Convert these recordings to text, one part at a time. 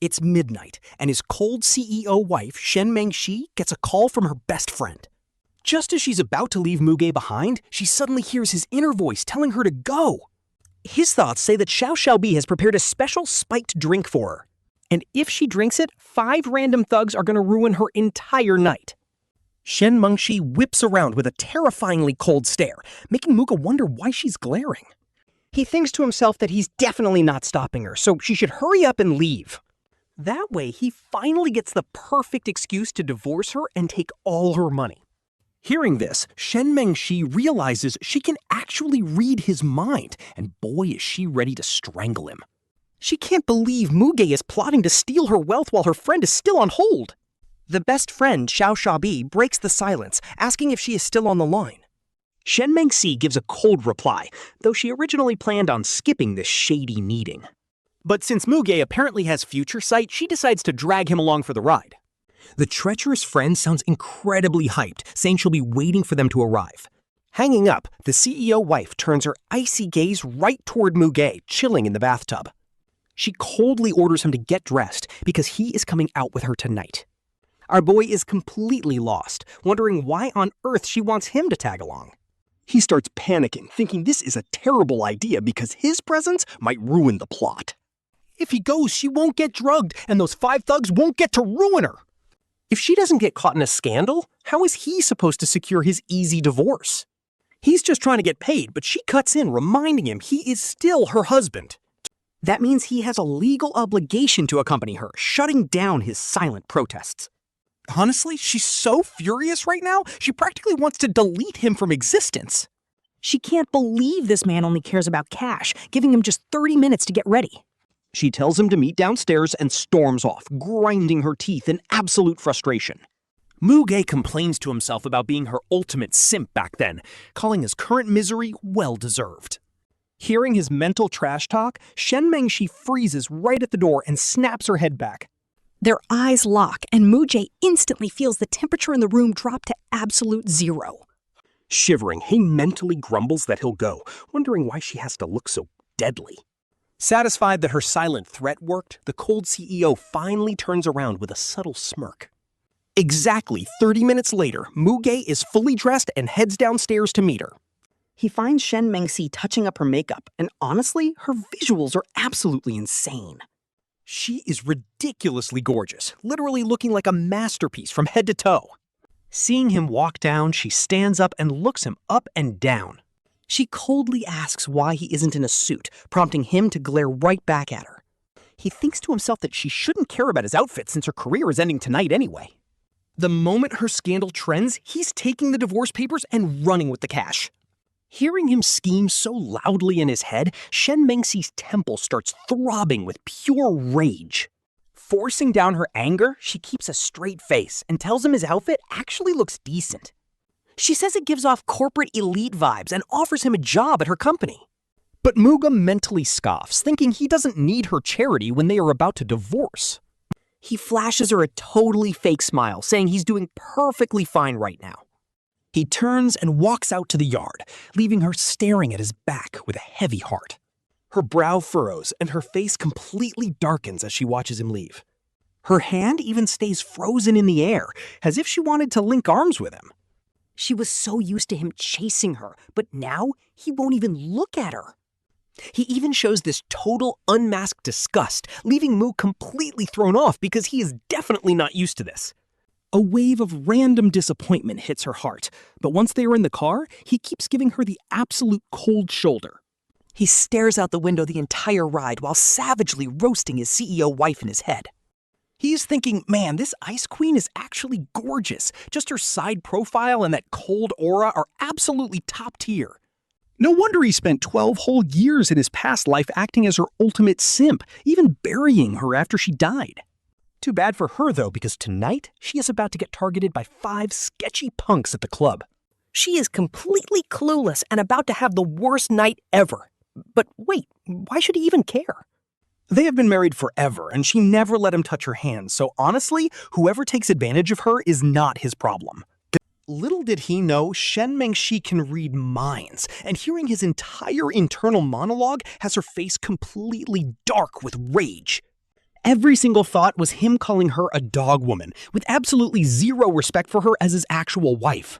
It's midnight, and his cold CEO wife, Shen Mengxi, gets a call from her best friend. Just as she's about to leave Muge behind, she suddenly hears his inner voice telling her to go. His thoughts say that Xiao Shaobi has prepared a special spiked drink for her. And if she drinks it, 5 random thugs are going to ruin her entire night. Shen Mengxi whips around with a terrifyingly cold stare, making Muge wonder why she's glaring. He thinks to himself that he's definitely not stopping her, so she should hurry up and leave. That way, he finally gets the perfect excuse to divorce her and take all her money. Hearing this, Shen Mengxi realizes she can actually read his mind, and boy is she ready to strangle him. She can't believe Muge is plotting to steal her wealth while her friend is still on hold. The best friend, Xiao Shaobi, breaks the silence, asking if she is still on the line. Shen Mengxi gives a cold reply, though she originally planned on skipping this shady meeting. But since Muge apparently has future sight, she decides to drag him along for the ride. The treacherous friend sounds incredibly hyped, saying she'll be waiting for them to arrive. Hanging up, the CEO wife turns her icy gaze right toward Muge, chilling in the bathtub. She coldly orders him to get dressed because he is coming out with her tonight. Our boy is completely lost, wondering why on earth she wants him to tag along. He starts panicking, thinking this is a terrible idea because his presence might ruin the plot. If he goes, she won't get drugged, and those 5 thugs won't get to ruin her. If she doesn't get caught in a scandal, how is he supposed to secure his easy divorce? He's just trying to get paid, but she cuts in, reminding him he is still her husband. That means he has a legal obligation to accompany her, shutting down his silent protests. Honestly, she's so furious right now, she practically wants to delete him from existence. She can't believe this man only cares about cash, giving him just 30 minutes to get ready. She tells him to meet downstairs and storms off, grinding her teeth in absolute frustration. Muge complains to himself about being her ultimate simp back then, calling his current misery well-deserved. Hearing his mental trash talk, Shen Mengxi freezes right at the door and snaps her head back. Their eyes lock, and Muge instantly feels the temperature in the room drop to absolute 0. Shivering, he mentally grumbles that he'll go, wondering why she has to look so deadly. Satisfied that her silent threat worked, the cold CEO finally turns around with a subtle smirk. Exactly 30 minutes later, Muge is fully dressed and heads downstairs to meet her. He finds Shen Mengxi touching up her makeup, and honestly, her visuals are absolutely insane. She is ridiculously gorgeous, literally looking like a masterpiece from head to toe. Seeing him walk down, she stands up and looks him up and down. She coldly asks why he isn't in a suit, prompting him to glare right back at her. He thinks to himself that she shouldn't care about his outfit since her career is ending tonight anyway. The moment her scandal trends, he's taking the divorce papers and running with the cash. Hearing him scheme so loudly in his head, Shen Mengxi's temple starts throbbing with pure rage. Forcing down her anger, she keeps a straight face and tells him his outfit actually looks decent. She says it gives off corporate elite vibes and offers him a job at her company. But Muge mentally scoffs, thinking he doesn't need her charity when they are about to divorce. He flashes her a totally fake smile, saying he's doing perfectly fine right now. He turns and walks out to the yard, leaving her staring at his back with a heavy heart. Her brow furrows and her face completely darkens as she watches him leave. Her hand even stays frozen in the air, as if she wanted to link arms with him. She was so used to him chasing her, but now he won't even look at her. He even shows this total unmasked disgust, leaving Mu completely thrown off because he is definitely not used to this. A wave of random disappointment hits her heart, but once they are in the car, he keeps giving her the absolute cold shoulder. He stares out the window the entire ride while savagely roasting his CEO wife in his head. He is thinking, man, this Ice Queen is actually gorgeous. Just her side profile and that cold aura are absolutely top tier. No wonder he spent 12 whole years in his past life acting as her ultimate simp, even burying her after she died. Too bad for her, though, because tonight she is about to get targeted by 5 sketchy punks at the club. She is completely clueless and about to have the worst night ever. But wait, why should he even care? They have been married forever, and she never let him touch her hand, so honestly, whoever takes advantage of her is not his problem. Little did he know, Shen Mengxi can read minds, and hearing his entire internal monologue has her face completely dark with rage. Every single thought was him calling her a dog woman, with absolutely zero respect for her as his actual wife.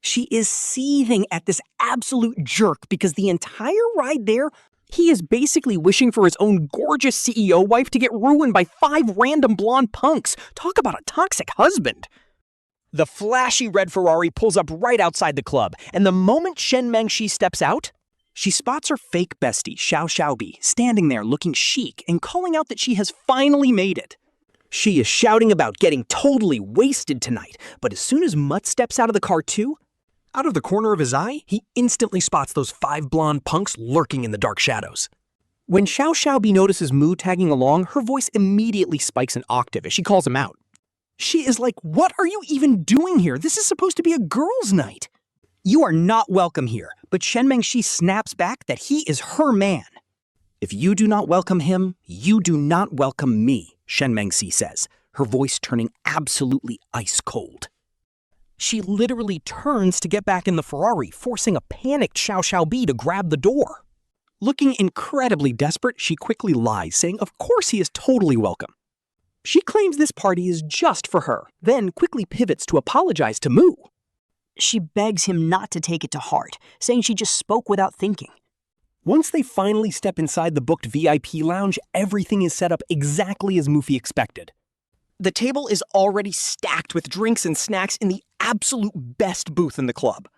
She is seething at this absolute jerk because the entire ride there, he is basically wishing for his own gorgeous CEO wife to get ruined by 5 random blonde punks. Talk about a toxic husband. The flashy red Ferrari pulls up right outside the club, and the moment Shen Mengxi steps out, she spots her fake bestie, Xiao Shaobi, standing there looking chic and calling out that she has finally made it. She is shouting about getting totally wasted tonight, but as soon as Mutt steps out of the car too, out of the corner of his eye, he instantly spots those 5 blonde punks lurking in the dark shadows. When Xiao Shaobi notices Mu tagging along, her voice immediately spikes an octave as she calls him out. She is like, "What are you even doing here? This is supposed to be a girls' night. You are not welcome here," but Shen Mengxi snaps back that he is her man. "If you do not welcome him, you do not welcome me," Shen Mengxi says, her voice turning absolutely ice cold. She literally turns to get back in the Ferrari, forcing a panicked Xiao Shaobi to grab the door. Looking incredibly desperate, she quickly lies, saying of course he is totally welcome. She claims this party is just for her, then quickly pivots to apologize to Mu. She begs him not to take it to heart, saying she just spoke without thinking. Once they finally step inside the booked VIP lounge, everything is set up exactly as Mufi expected. The table is already stacked with drinks and snacks in the absolute best booth in the club.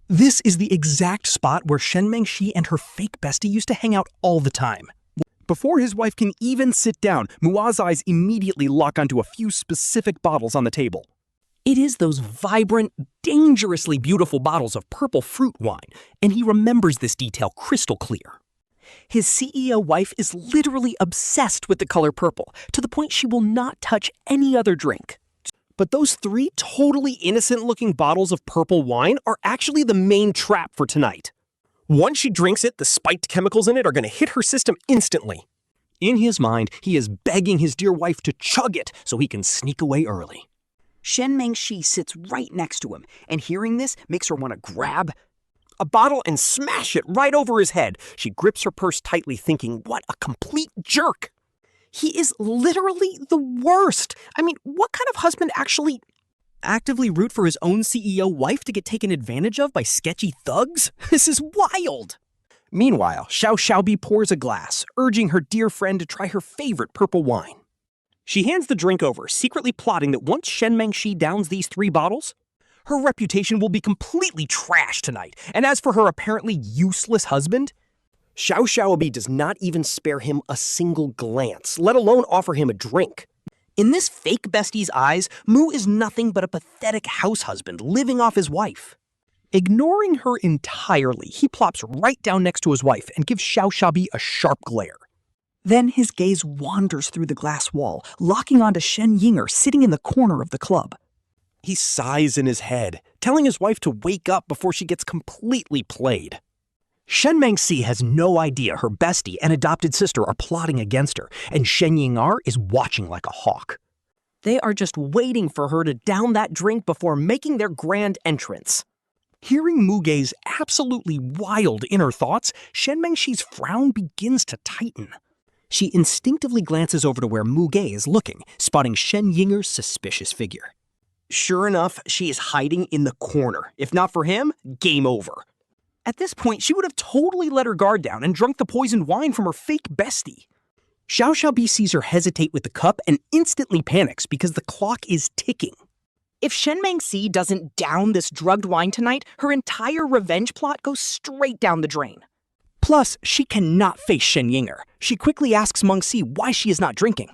This is the exact spot where Shen Mengxi and her fake bestie used to hang out all the time. Before his wife can even sit down, Mua's eyes immediately lock onto a few specific bottles on the table. It is those vibrant, dangerously beautiful bottles of purple fruit wine, and he remembers this detail crystal clear. His CEO wife is literally obsessed with the color purple, to the point she will not touch any other drink. But those 3 totally innocent-looking bottles of purple wine are actually the main trap for tonight. Once she drinks it, the spiked chemicals in it are going to hit her system instantly. In his mind, he is begging his dear wife to chug it so he can sneak away early. Shen Mengxi sits right next to him, and hearing this makes her want to grab a bottle and smash it right over his head. She grips her purse tightly, thinking, what a complete jerk. He is literally the worst. I mean, what kind of husband actually actively root for his own CEO wife to get taken advantage of by sketchy thugs? This is wild. Meanwhile, Xiao Shaobi pours a glass, urging her dear friend to try her favorite purple wine. She hands the drink over, secretly plotting that once Shen Mengxi downs these 3 bottles, her reputation will be completely trashed tonight. And as for her apparently useless husband, Xiao Shaobi does not even spare him a single glance, let alone offer him a drink. In this fake bestie's eyes, Mu is nothing but a pathetic house husband living off his wife. Ignoring her entirely, he plops right down next to his wife and gives Xiao Shaobi a sharp glare. Then his gaze wanders through the glass wall, locking onto Shen Yinger sitting in the corner of the club. He sighs in his head, telling his wife to wake up before she gets completely played. Shen Mengxi has no idea her bestie and adopted sister are plotting against her, and Shen Yinger is watching like a hawk. They are just waiting for her to down that drink before making their grand entrance. Hearing Mugei's absolutely wild inner thoughts, Shen Mengxi's frown begins to tighten. She instinctively glances over to where Mugei is looking, spotting Shen Yinger's suspicious figure. Sure enough, she is hiding in the corner. If not for him, game over. At this point, she would have totally let her guard down and drunk the poisoned wine from her fake bestie. Xiao Shaobi sees her hesitate with the cup and instantly panics because the clock is ticking. If Shen Mengxi doesn't down this drugged wine tonight, her entire revenge plot goes straight down the drain. Plus, she cannot face Shen Yinger. She quickly asks Mengxi why she is not drinking.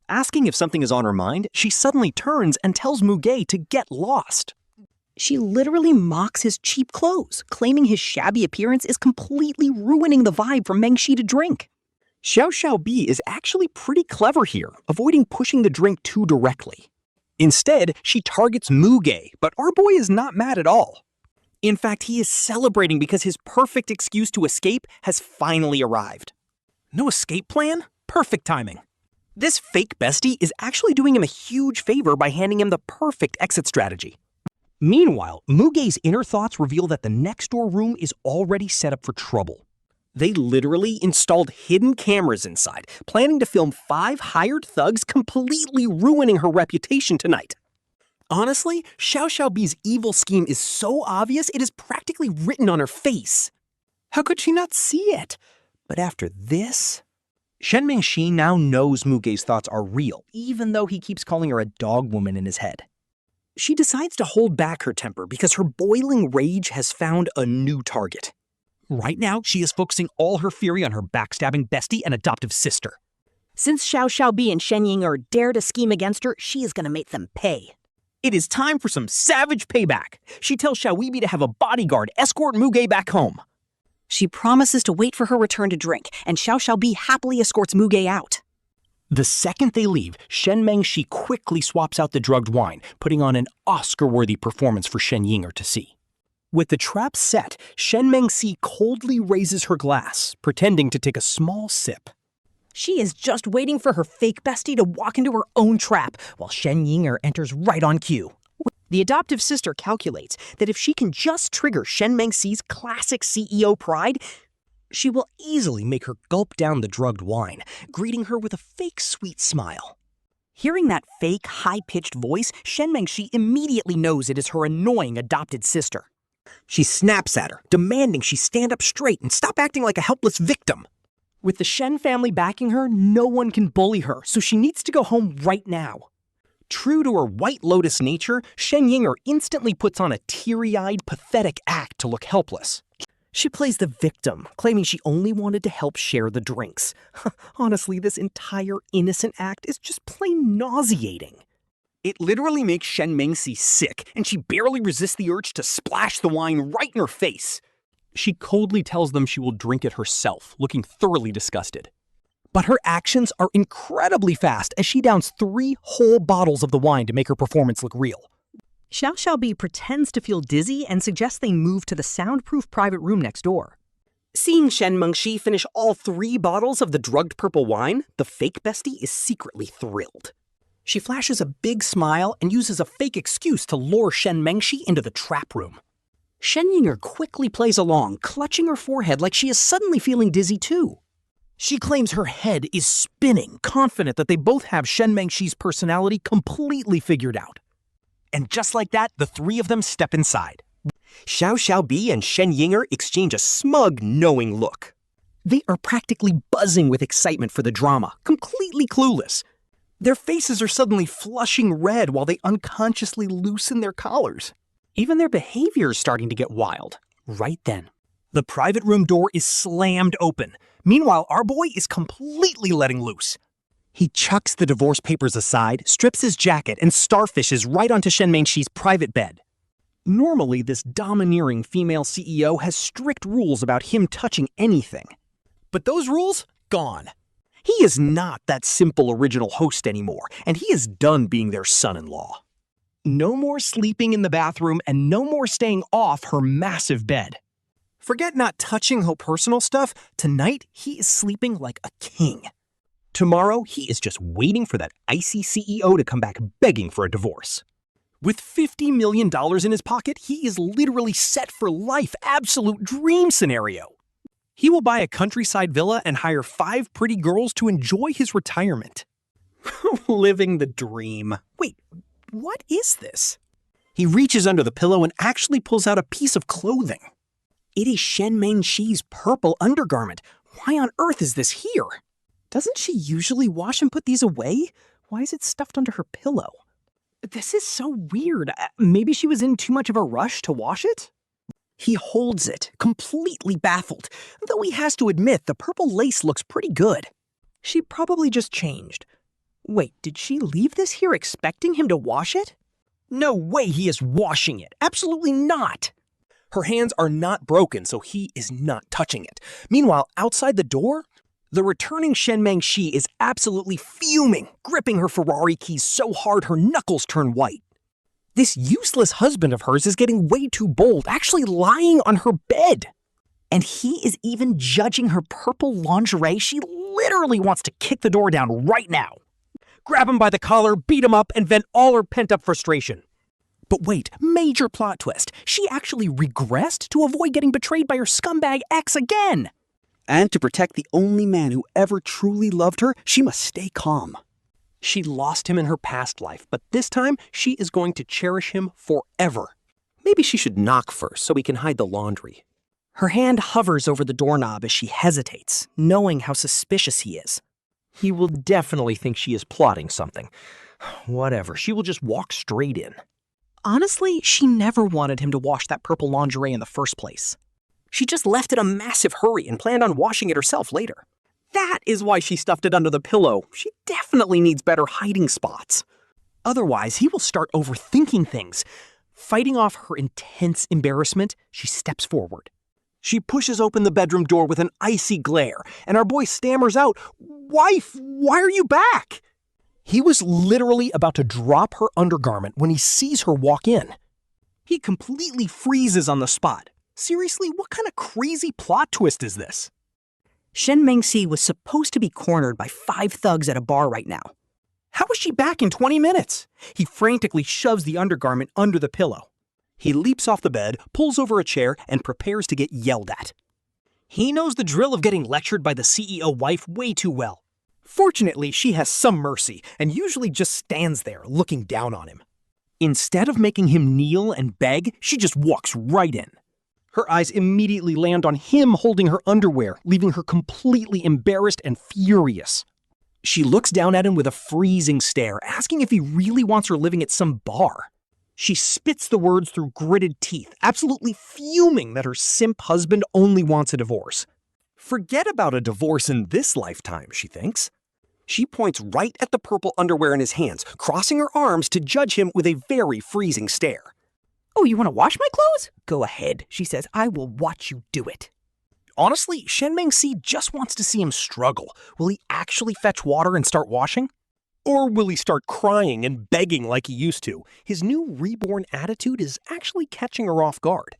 Asking if something is on her mind, she suddenly turns and tells Mugei to get lost. She literally mocks his cheap clothes, claiming his shabby appearance is completely ruining the vibe for Mengxi to drink. Xiao Shaobi is actually pretty clever here, avoiding pushing the drink too directly. Instead, she targets Mugei, but our boy is not mad at all. In fact, he is celebrating because his perfect excuse to escape has finally arrived. No escape plan? Perfect timing. This fake bestie is actually doing him a huge favor by handing him the perfect exit strategy. Meanwhile, Mugei's inner thoughts reveal that the next door room is already set up for trouble. They literally installed hidden cameras inside, planning to film 5 hired thugs completely ruining her reputation tonight. Honestly, Xiao Shaobi's evil scheme is so obvious it is practically written on her face. How could she not see it? But after this... Shen Mengxi now knows Mugei's thoughts are real, even though he keeps calling her a dog woman in his head. She decides to hold back her temper because her boiling rage has found a new target. Right now, she is focusing all her fury on her backstabbing bestie and adoptive sister. Since Xiao Shaobi and Shen Ying'er dare to scheme against her, she is going to make them pay. It is time for some savage payback. She tells Xiaobi to have a bodyguard escort Mugei back home. She promises to wait for her return to drink, and Xiao Shaobi happily escorts Mugei out. The second they leave, Shen Mengxi quickly swaps out the drugged wine, putting on an Oscar-worthy performance for Shen Ying'er to see. With the trap set, Shen Mengxi coldly raises her glass, pretending to take a small sip. She is just waiting for her fake bestie to walk into her own trap, while Shen Ying'er enters right on cue. The adoptive sister calculates that if she can just trigger Shen Mengxi's classic CEO pride, she will easily make her gulp down the drugged wine, greeting her with a fake sweet smile. Hearing that fake, high-pitched voice, Shen Mengxi immediately knows it is her annoying adopted sister. She snaps at her, demanding she stand up straight and stop acting like a helpless victim. With the Shen family backing her, no one can bully her, so she needs to go home right now. True to her White Lotus nature, Shen Ying'er instantly puts on a teary-eyed, pathetic act to look helpless. She plays the victim, claiming she only wanted to help share the drinks. Honestly, this entire innocent act is just plain nauseating. It literally makes Shen Mengxi sick, and she barely resists the urge to splash the wine right in her face. She coldly tells them she will drink it herself, looking thoroughly disgusted. But her actions are incredibly fast as she downs 3 whole bottles of the wine to make her performance look real. Xiao Shaobi pretends to feel dizzy and suggests they move to the soundproof private room next door. Seeing Shen Mengxi finish all 3 bottles of the drugged purple wine, the fake bestie is secretly thrilled. She flashes a big smile and uses a fake excuse to lure Shen Mengxi into the trap room. Shen Ying'er quickly plays along, clutching her forehead like she is suddenly feeling dizzy too. She claims her head is spinning, confident that they both have Shen Mengxi's personality completely figured out. And just like that, the 3 of them step inside. Xiao Shaobi and Shen Ying'er exchange a smug, knowing look. They are practically buzzing with excitement for the drama, completely clueless. Their faces are suddenly flushing red while they unconsciously loosen their collars. Even their behavior is starting to get wild. Right then, the private room door is slammed open. Meanwhile, our boy is completely letting loose. He chucks the divorce papers aside, strips his jacket, and starfishes right onto Shen Mengxi's private bed. Normally, this domineering female CEO has strict rules about him touching anything. But those rules? Gone. He is not that simple original host anymore, and he is done being their son-in-law. No more sleeping in the bathroom and no more staying off her massive bed. Forget not touching her personal stuff. Tonight, he is sleeping like a king. Tomorrow, he is just waiting for that icy CEO to come back begging for a divorce. With $50 million in his pocket, he is literally set for life, absolute dream scenario. He will buy a countryside villa and hire 5 pretty girls to enjoy his retirement. Living the dream. Wait, what is this? He reaches under the pillow and actually pulls out a piece of clothing. It is Shen Mengxi's purple undergarment. Why on earth is this here? Doesn't she usually wash and put these away? Why is it stuffed under her pillow? This is so weird. Maybe she was in too much of a rush to wash it? He holds it, completely baffled, though he has to admit the purple lace looks pretty good. She probably just changed. Wait, did she leave this here expecting him to wash it? No way he is washing it. Absolutely not. Her hands are not broken, so he is not touching it. Meanwhile, outside the door, the returning Shen Mengxi is absolutely fuming, gripping her Ferrari keys so hard her knuckles turn white. This useless husband of hers is getting way too bold, actually lying on her bed. And he is even judging her purple lingerie. She literally wants to kick the door down right now. Grab him by the collar, beat him up, and vent all her pent-up frustration. But wait, major plot twist. She actually regressed to avoid getting betrayed by her scumbag ex again. And to protect the only man who ever truly loved her, she must stay calm. She lost him in her past life, but this time she is going to cherish him forever. Maybe she should knock first so we can hide the laundry. Her hand hovers over the doorknob as she hesitates, knowing how suspicious he is. He will definitely think she is plotting something. Whatever, she will just walk straight in. Honestly, she never wanted him to wash that purple lingerie in the first place. She just left in a massive hurry and planned on washing it herself later. That is why she stuffed it under the pillow. She definitely needs better hiding spots. Otherwise, he will start overthinking things. Fighting off her intense embarrassment, she steps forward. She pushes open the bedroom door with an icy glare, and our boy stammers out, "Wife, why are you back?" He was literally about to drop her undergarment when he sees her walk in. He completely freezes on the spot. Seriously, what kind of crazy plot twist is this? Shen Mengxi was supposed to be cornered by 5 thugs at a bar right now. How is she back in 20 minutes? He frantically shoves the undergarment under the pillow. He leaps off the bed, pulls over a chair, and prepares to get yelled at. He knows the drill of getting lectured by the CEO wife way too well. Fortunately, she has some mercy and usually just stands there looking down on him. Instead of making him kneel and beg, she just walks right in. Her eyes immediately land on him holding her underwear, leaving her completely embarrassed and furious. She looks down at him with a freezing stare, asking if he really wants her living at some bar. She spits the words through gritted teeth, absolutely fuming that her simp husband only wants a divorce. Forget about a divorce in this lifetime, she thinks. She points right at the purple underwear in his hands, crossing her arms to judge him with a very freezing stare. "Oh, you want to wash my clothes? Go ahead," she says. "I will watch you do it." Honestly, Shen Mengxi just wants to see him struggle. Will he actually fetch water and start washing? Or will he start crying and begging like he used to? His new reborn attitude is actually catching her off guard.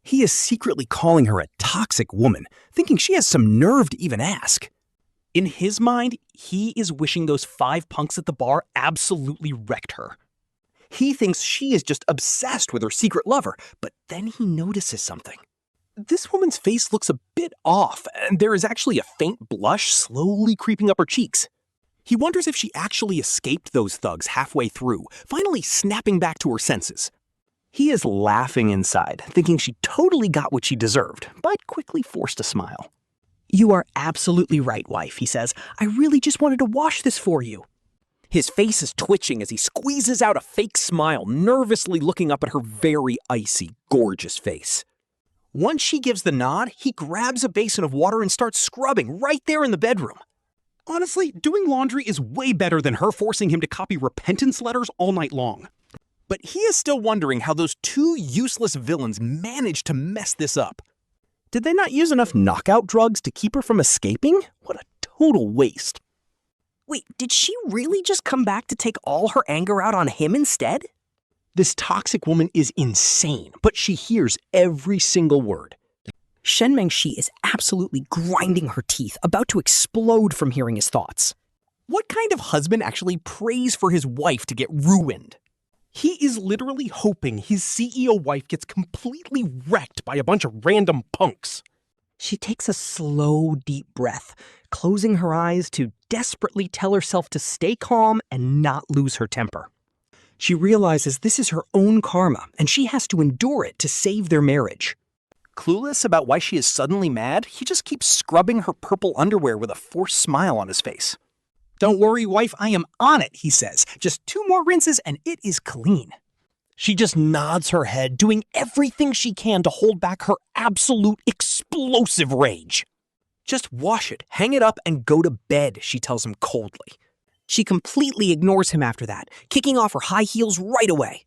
He is secretly calling her a toxic woman, thinking she has some nerve to even ask. In his mind, he is wishing those 5 punks at the bar absolutely wrecked her. He thinks she is just obsessed with her secret lover, but then he notices something. This woman's face looks a bit off, and there is actually a faint blush slowly creeping up her cheeks. He wonders if she actually escaped those thugs halfway through, finally snapping back to her senses. He is laughing inside, thinking she totally got what she deserved, but quickly forced a smile. "You are absolutely right, wife," he says. "I really just wanted to wash this for you." His face is twitching as he squeezes out a fake smile, nervously looking up at her very icy, gorgeous face. Once she gives the nod, he grabs a basin of water and starts scrubbing right there in the bedroom. Honestly, doing laundry is way better than her forcing him to copy repentance letters all night long. But he is still wondering how those 2 useless villains managed to mess this up. Did they not use enough knockout drugs to keep her from escaping? What a total waste. Wait, did she really just come back to take all her anger out on him instead? This toxic woman is insane, but she hears every single word. Shen Mengxi is absolutely grinding her teeth, about to explode from hearing his thoughts. What kind of husband actually prays for his wife to get ruined? He is literally hoping his CEO wife gets completely wrecked by a bunch of random punks. She takes a slow, deep breath, closing her eyes to desperately tell herself to stay calm and not lose her temper. She realizes this is her own karma, and she has to endure it to save their marriage. Clueless about why she is suddenly mad, he just keeps scrubbing her purple underwear with a forced smile on his face. "Don't worry, wife, I am on it," he says. "Just 2 more rinses and it is clean." She just nods her head, doing everything she can to hold back her absolute explosive rage. "Just wash it, hang it up, and go to bed," she tells him coldly. She completely ignores him after that, kicking off her high heels right away.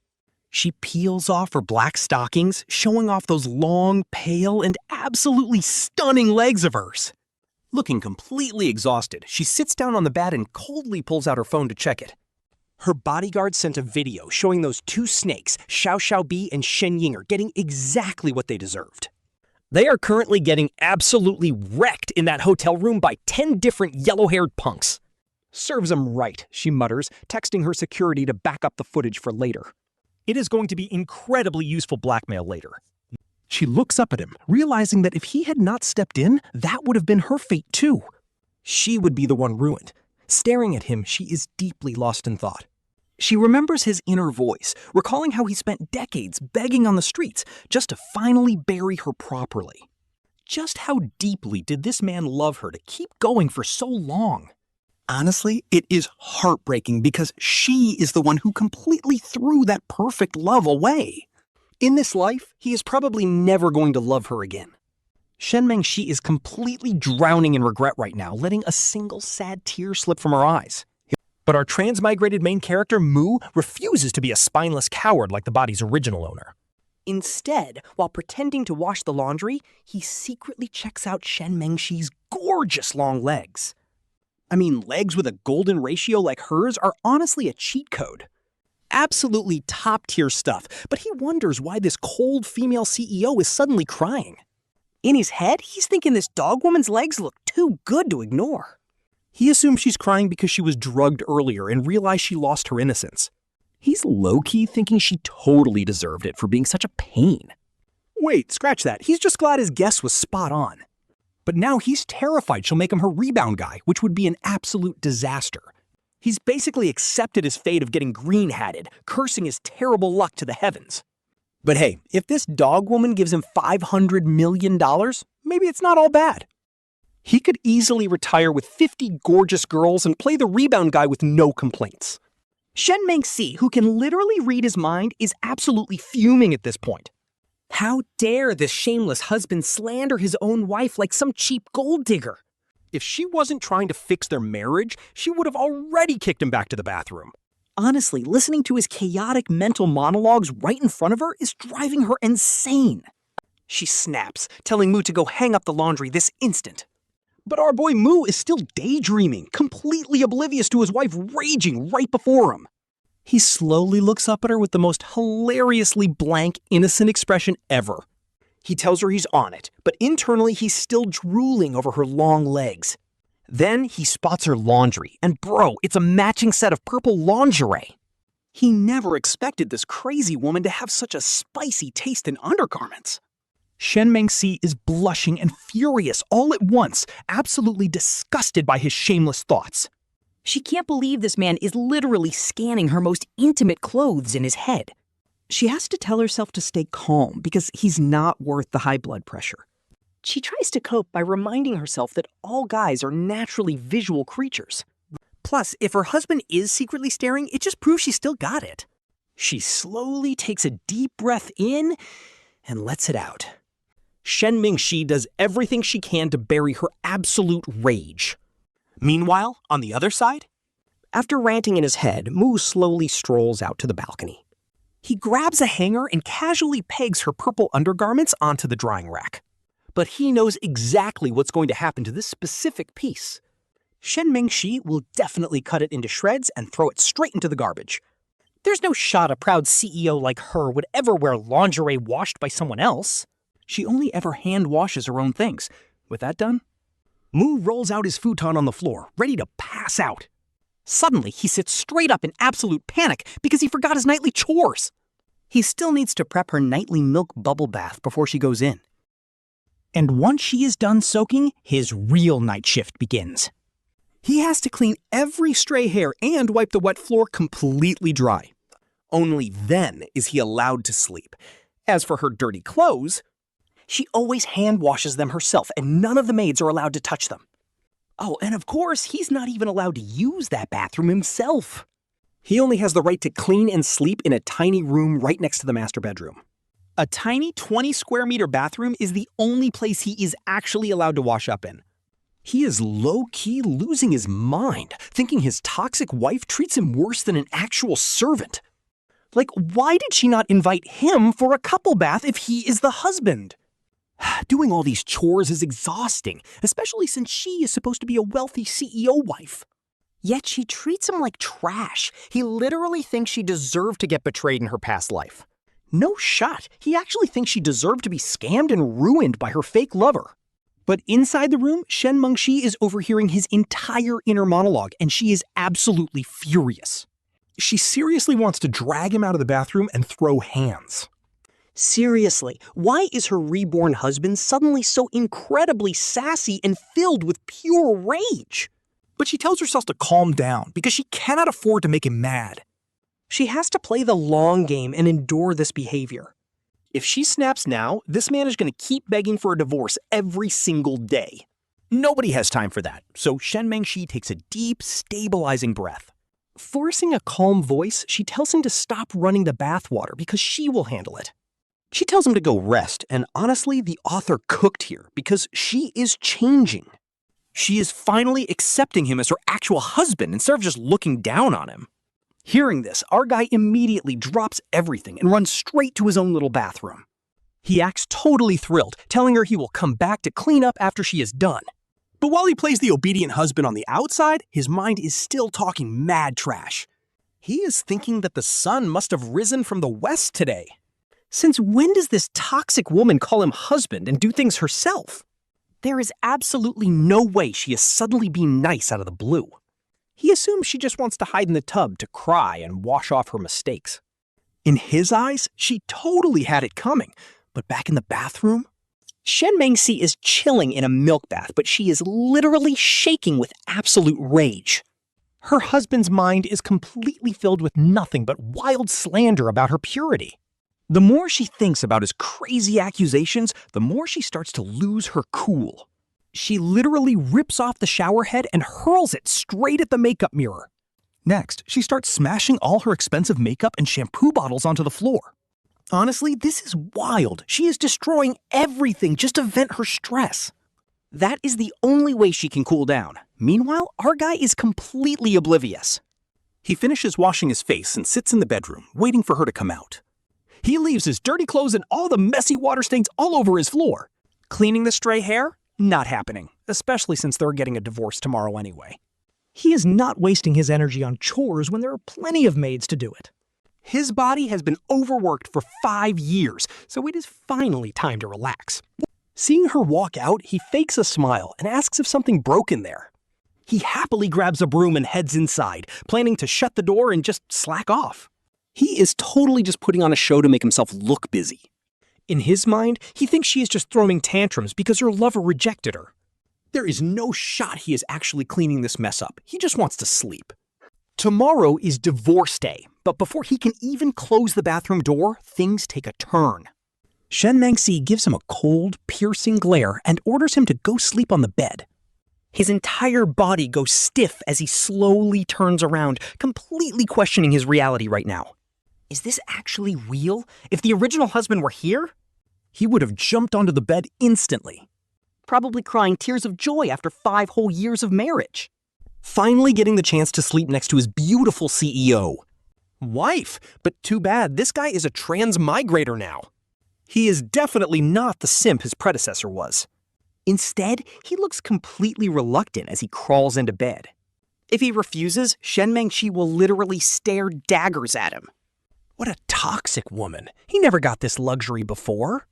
She peels off her black stockings, showing off those long, pale, and absolutely stunning legs of hers. Looking completely exhausted, she sits down on the bed and coldly pulls out her phone to check it. Her bodyguard sent a video showing those 2 snakes, Xiao Shaobi and Shen Mengxi, getting exactly what they deserved. They are currently getting absolutely wrecked in that hotel room by 10 different yellow-haired punks. "Serves 'em right," she mutters, texting her security to back up the footage for later. It is going to be incredibly useful blackmail later. She looks up at him, realizing that if he had not stepped in, that would have been her fate too. She would be the one ruined. Staring at him, she is deeply lost in thought. She remembers his inner voice, recalling how he spent decades begging on the streets just to finally bury her properly. Just how deeply did this man love her to keep going for so long? Honestly, it is heartbreaking because she is the one who completely threw that perfect love away. In this life, he is probably never going to love her again. Shen Mengxi is completely drowning in regret right now, letting a single sad tear slip from her eyes. But our transmigrated main character, Mu, refuses to be a spineless coward like the body's original owner. Instead, while pretending to wash the laundry, he secretly checks out Shen Mengxi's gorgeous long legs. I mean, legs with a golden ratio like hers are honestly a cheat code. Absolutely top-tier stuff, but he wonders why this cold female CEO is suddenly crying. In his head, he's thinking this dog woman's legs look too good to ignore. He assumes she's crying because she was drugged earlier and realized she lost her innocence. He's low-key thinking she totally deserved it for being such a pain. Wait, scratch that. He's just glad his guess was spot on. But now he's terrified she'll make him her rebound guy, which would be an absolute disaster. He's basically accepted his fate of getting green-hatted, cursing his terrible luck to the heavens. But hey, if this dog woman gives him $500 million, maybe it's not all bad. He could easily retire with 50 gorgeous girls and play the rebound guy with no complaints. Shen Mengxi, who can literally read his mind, is absolutely fuming at this point. How dare this shameless husband slander his own wife like some cheap gold digger? If she wasn't trying to fix their marriage, she would have already kicked him back to the bathroom. Honestly, listening to his chaotic mental monologues right in front of her is driving her insane. She snaps, telling Mu to go hang up the laundry this instant. But our boy Mu is still daydreaming, completely oblivious to his wife raging right before him. He slowly looks up at her with the most hilariously blank, innocent expression ever. He tells her he's on it, but internally he's still drooling over her long legs. Then he spots her laundry, and bro, it's a matching set of purple lingerie. He never expected this crazy woman to have such a spicy taste in undergarments. Shen Mengxi is blushing and furious all at once, absolutely disgusted by his shameless thoughts. She can't believe this man is literally scanning her most intimate clothes in his head. She has to tell herself to stay calm because he's not worth the high blood pressure. She tries to cope by reminding herself that all guys are naturally visual creatures. Plus, if her husband is secretly staring, it just proves she still got it. She slowly takes a deep breath in and lets it out. Shen Mengxi does everything she can to bury her absolute rage. Meanwhile, on the other side, after ranting in his head, Mu slowly strolls out to the balcony. He grabs a hanger and casually pegs her purple undergarments onto the drying rack. But he knows exactly what's going to happen to this specific piece. Shen Mengxi will definitely cut it into shreds and throw it straight into the garbage. There's no shot a proud CEO like her would ever wear lingerie washed by someone else. She only ever hand washes her own things. With that done, Mu rolls out his futon on the floor, ready to pass out. Suddenly, he sits straight up in absolute panic because he forgot his nightly chores. He still needs to prep her nightly milk bubble bath before she goes in. And once she is done soaking, his real night shift begins. He has to clean every stray hair and wipe the wet floor completely dry. Only then is he allowed to sleep. As for her dirty clothes, she always hand washes them herself, and none of the maids are allowed to touch them. Oh, and of course, he's not even allowed to use that bathroom himself. He only has the right to clean and sleep in a tiny room right next to the master bedroom. A tiny 20-square-meter bathroom is the only place he is actually allowed to wash up in. He is low-key losing his mind, thinking his toxic wife treats him worse than an actual servant. Like, why did she not invite him for a couple bath if he is the husband? Doing all these chores is exhausting, especially since she is supposed to be a wealthy CEO wife. Yet she treats him like trash. He literally thinks she deserved to get betrayed in her past life. No shot. He actually thinks she deserved to be scammed and ruined by her fake lover. But inside the room, Shen Mengxi is overhearing his entire inner monologue, and she is absolutely furious. She seriously wants to drag him out of the bathroom and throw hands. Seriously, why is her reborn husband suddenly so incredibly sassy and filled with pure rage? But she tells herself to calm down because she cannot afford to make him mad. She has to play the long game and endure this behavior. If she snaps now, this man is going to keep begging for a divorce every single day. Nobody has time for that, so Shen Mengxi takes a deep, stabilizing breath. Forcing a calm voice, she tells him to stop running the bathwater because she will handle it. She tells him to go rest, and honestly, the author cooked here because she is changing. She is finally accepting him as her actual husband instead of just looking down on him. Hearing this, our guy immediately drops everything and runs straight to his own little bathroom. He acts totally thrilled, telling her he will come back to clean up after she is done. But while he plays the obedient husband on the outside, his mind is still talking mad trash. He is thinking that the sun must have risen from the west today. Since when does this toxic woman call him husband and do things herself? There is absolutely no way she is suddenly being nice out of the blue. He assumes she just wants to hide in the tub to cry and wash off her mistakes. In his eyes, she totally had it coming, but back in the bathroom? Shen Mengxi is chilling in a milk bath, but she is literally shaking with absolute rage. Her husband's mind is completely filled with nothing but wild slander about her purity. The more she thinks about his crazy accusations, the more she starts to lose her cool. She literally rips off the shower head and hurls it straight at the makeup mirror. Next, she starts smashing all her expensive makeup and shampoo bottles onto the floor. Honestly, this is wild. She is destroying everything just to vent her stress. That is the only way she can cool down. Meanwhile, our guy is completely oblivious. He finishes washing his face and sits in the bedroom, waiting for her to come out. He leaves his dirty clothes and all the messy water stains all over his floor. Cleaning the stray hair? Not happening, especially since they're getting a divorce tomorrow anyway. He is not wasting his energy on chores when there are plenty of maids to do it. His body has been overworked for 5 years, so it is finally time to relax. Seeing her walk out, he fakes a smile and asks if something broke in there. He happily grabs a broom and heads inside, planning to shut the door and just slack off. He is totally just putting on a show to make himself look busy. In his mind, he thinks she is just throwing tantrums because her lover rejected her. There is no shot he is actually cleaning this mess up. He just wants to sleep. Tomorrow is divorce day, but before he can even close the bathroom door, things take a turn. Shen Mengxi gives him a cold, piercing glare and orders him to go sleep on the bed. His entire body goes stiff as he slowly turns around, completely questioning his reality right now. Is this actually real? If the original husband were here? He would have jumped onto the bed instantly. Probably crying tears of joy after 5 whole years of marriage. Finally getting the chance to sleep next to his beautiful CEO. Wife, but too bad, this guy is a transmigrator now. He is definitely not the simp his predecessor was. Instead, he looks completely reluctant as he crawls into bed. If he refuses, Shen Mengxi will literally stare daggers at him. What a toxic woman. He never got this luxury before.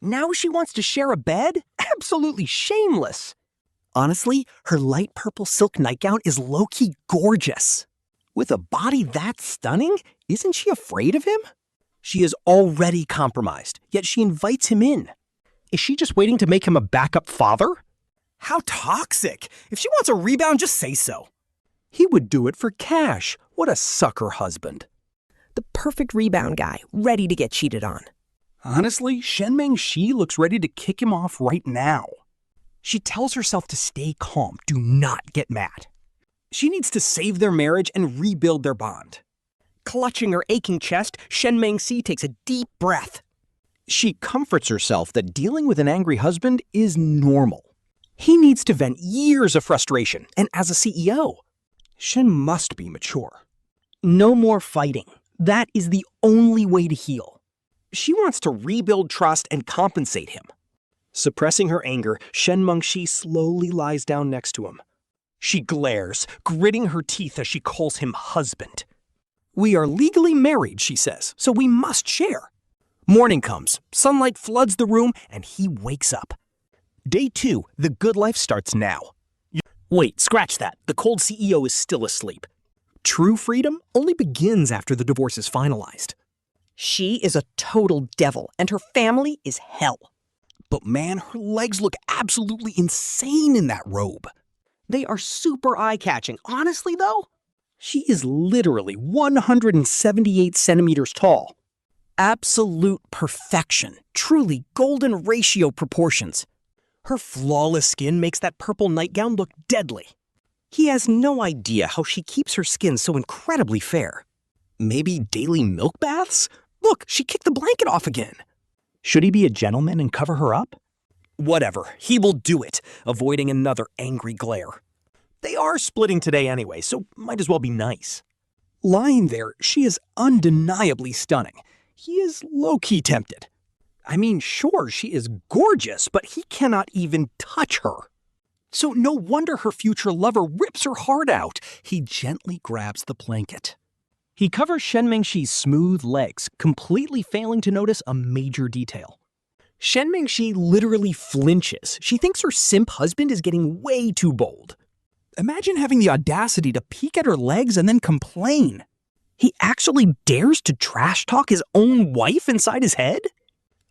Now she wants to share a bed? Absolutely shameless. Honestly, her light purple silk nightgown is low-key gorgeous. With a body that stunning, isn't she afraid of him? She is already compromised, yet she invites him in. Is she just waiting to make him a backup father? How toxic! If she wants a rebound, just say so. He would do it for cash. What a sucker husband. The perfect rebound guy, ready to get cheated on. Honestly, Shen Mengxi looks ready to kick him off right now. She tells herself to stay calm, do not get mad. She needs to save their marriage and rebuild their bond. Clutching her aching chest, Shen Mengxi takes a deep breath. She comforts herself that dealing with an angry husband is normal. He needs to vent years of frustration, and as a CEO, Shen must be mature. No more fighting. That is the only way to heal. She wants to rebuild trust and compensate him. Suppressing her anger, Shen Mengxi slowly lies down next to him. She glares, gritting her teeth as she calls him husband. We are legally married, she says, so we must share. Morning comes, sunlight floods the room, and he wakes up. Day 2, the good life starts now. Wait, scratch that. The cold CEO is still asleep. True freedom only begins after the divorce is finalized. She is a total devil, and her family is hell. But man, her legs look absolutely insane in that robe. They are super eye-catching. Honestly, though, she is literally 178 centimeters tall. Absolute perfection. Truly golden ratio proportions. Her flawless skin makes that purple nightgown look deadly. He has no idea how she keeps her skin so incredibly fair. Maybe daily milk baths? Look, she kicked the blanket off again. Should he be a gentleman and cover her up? Whatever, he will do it, avoiding another angry glare. They are splitting today anyway, so might as well be nice. Lying there, she is undeniably stunning. He is low-key tempted. I mean, sure, she is gorgeous, but he cannot even touch her. So no wonder her future lover rips her heart out. He gently grabs the blanket. He covers Shen Mengxi's smooth legs, completely failing to notice a major detail. Shen Mengxi literally flinches. She thinks her simp husband is getting way too bold. Imagine having the audacity to peek at her legs and then complain. He actually dares to trash talk his own wife inside his head?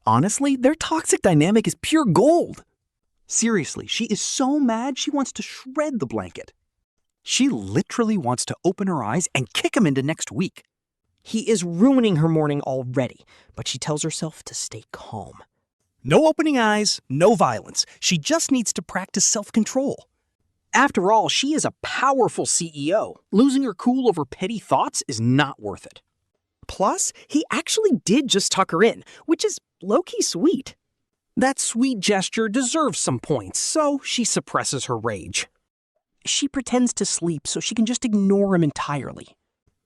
Honestly, their toxic dynamic is pure gold. Seriously, she is so mad she wants to shred the blanket. She literally wants to open her eyes and kick him into next week. He is ruining her morning already, but she tells herself to stay calm. No opening eyes, no violence. She just needs to practice self-control. After all, she is a powerful CEO. Losing her cool over petty thoughts is not worth it. Plus, he actually did just tuck her in, which is low-key sweet. That sweet gesture deserves some points, so she suppresses her rage. She pretends to sleep so she can just ignore him entirely.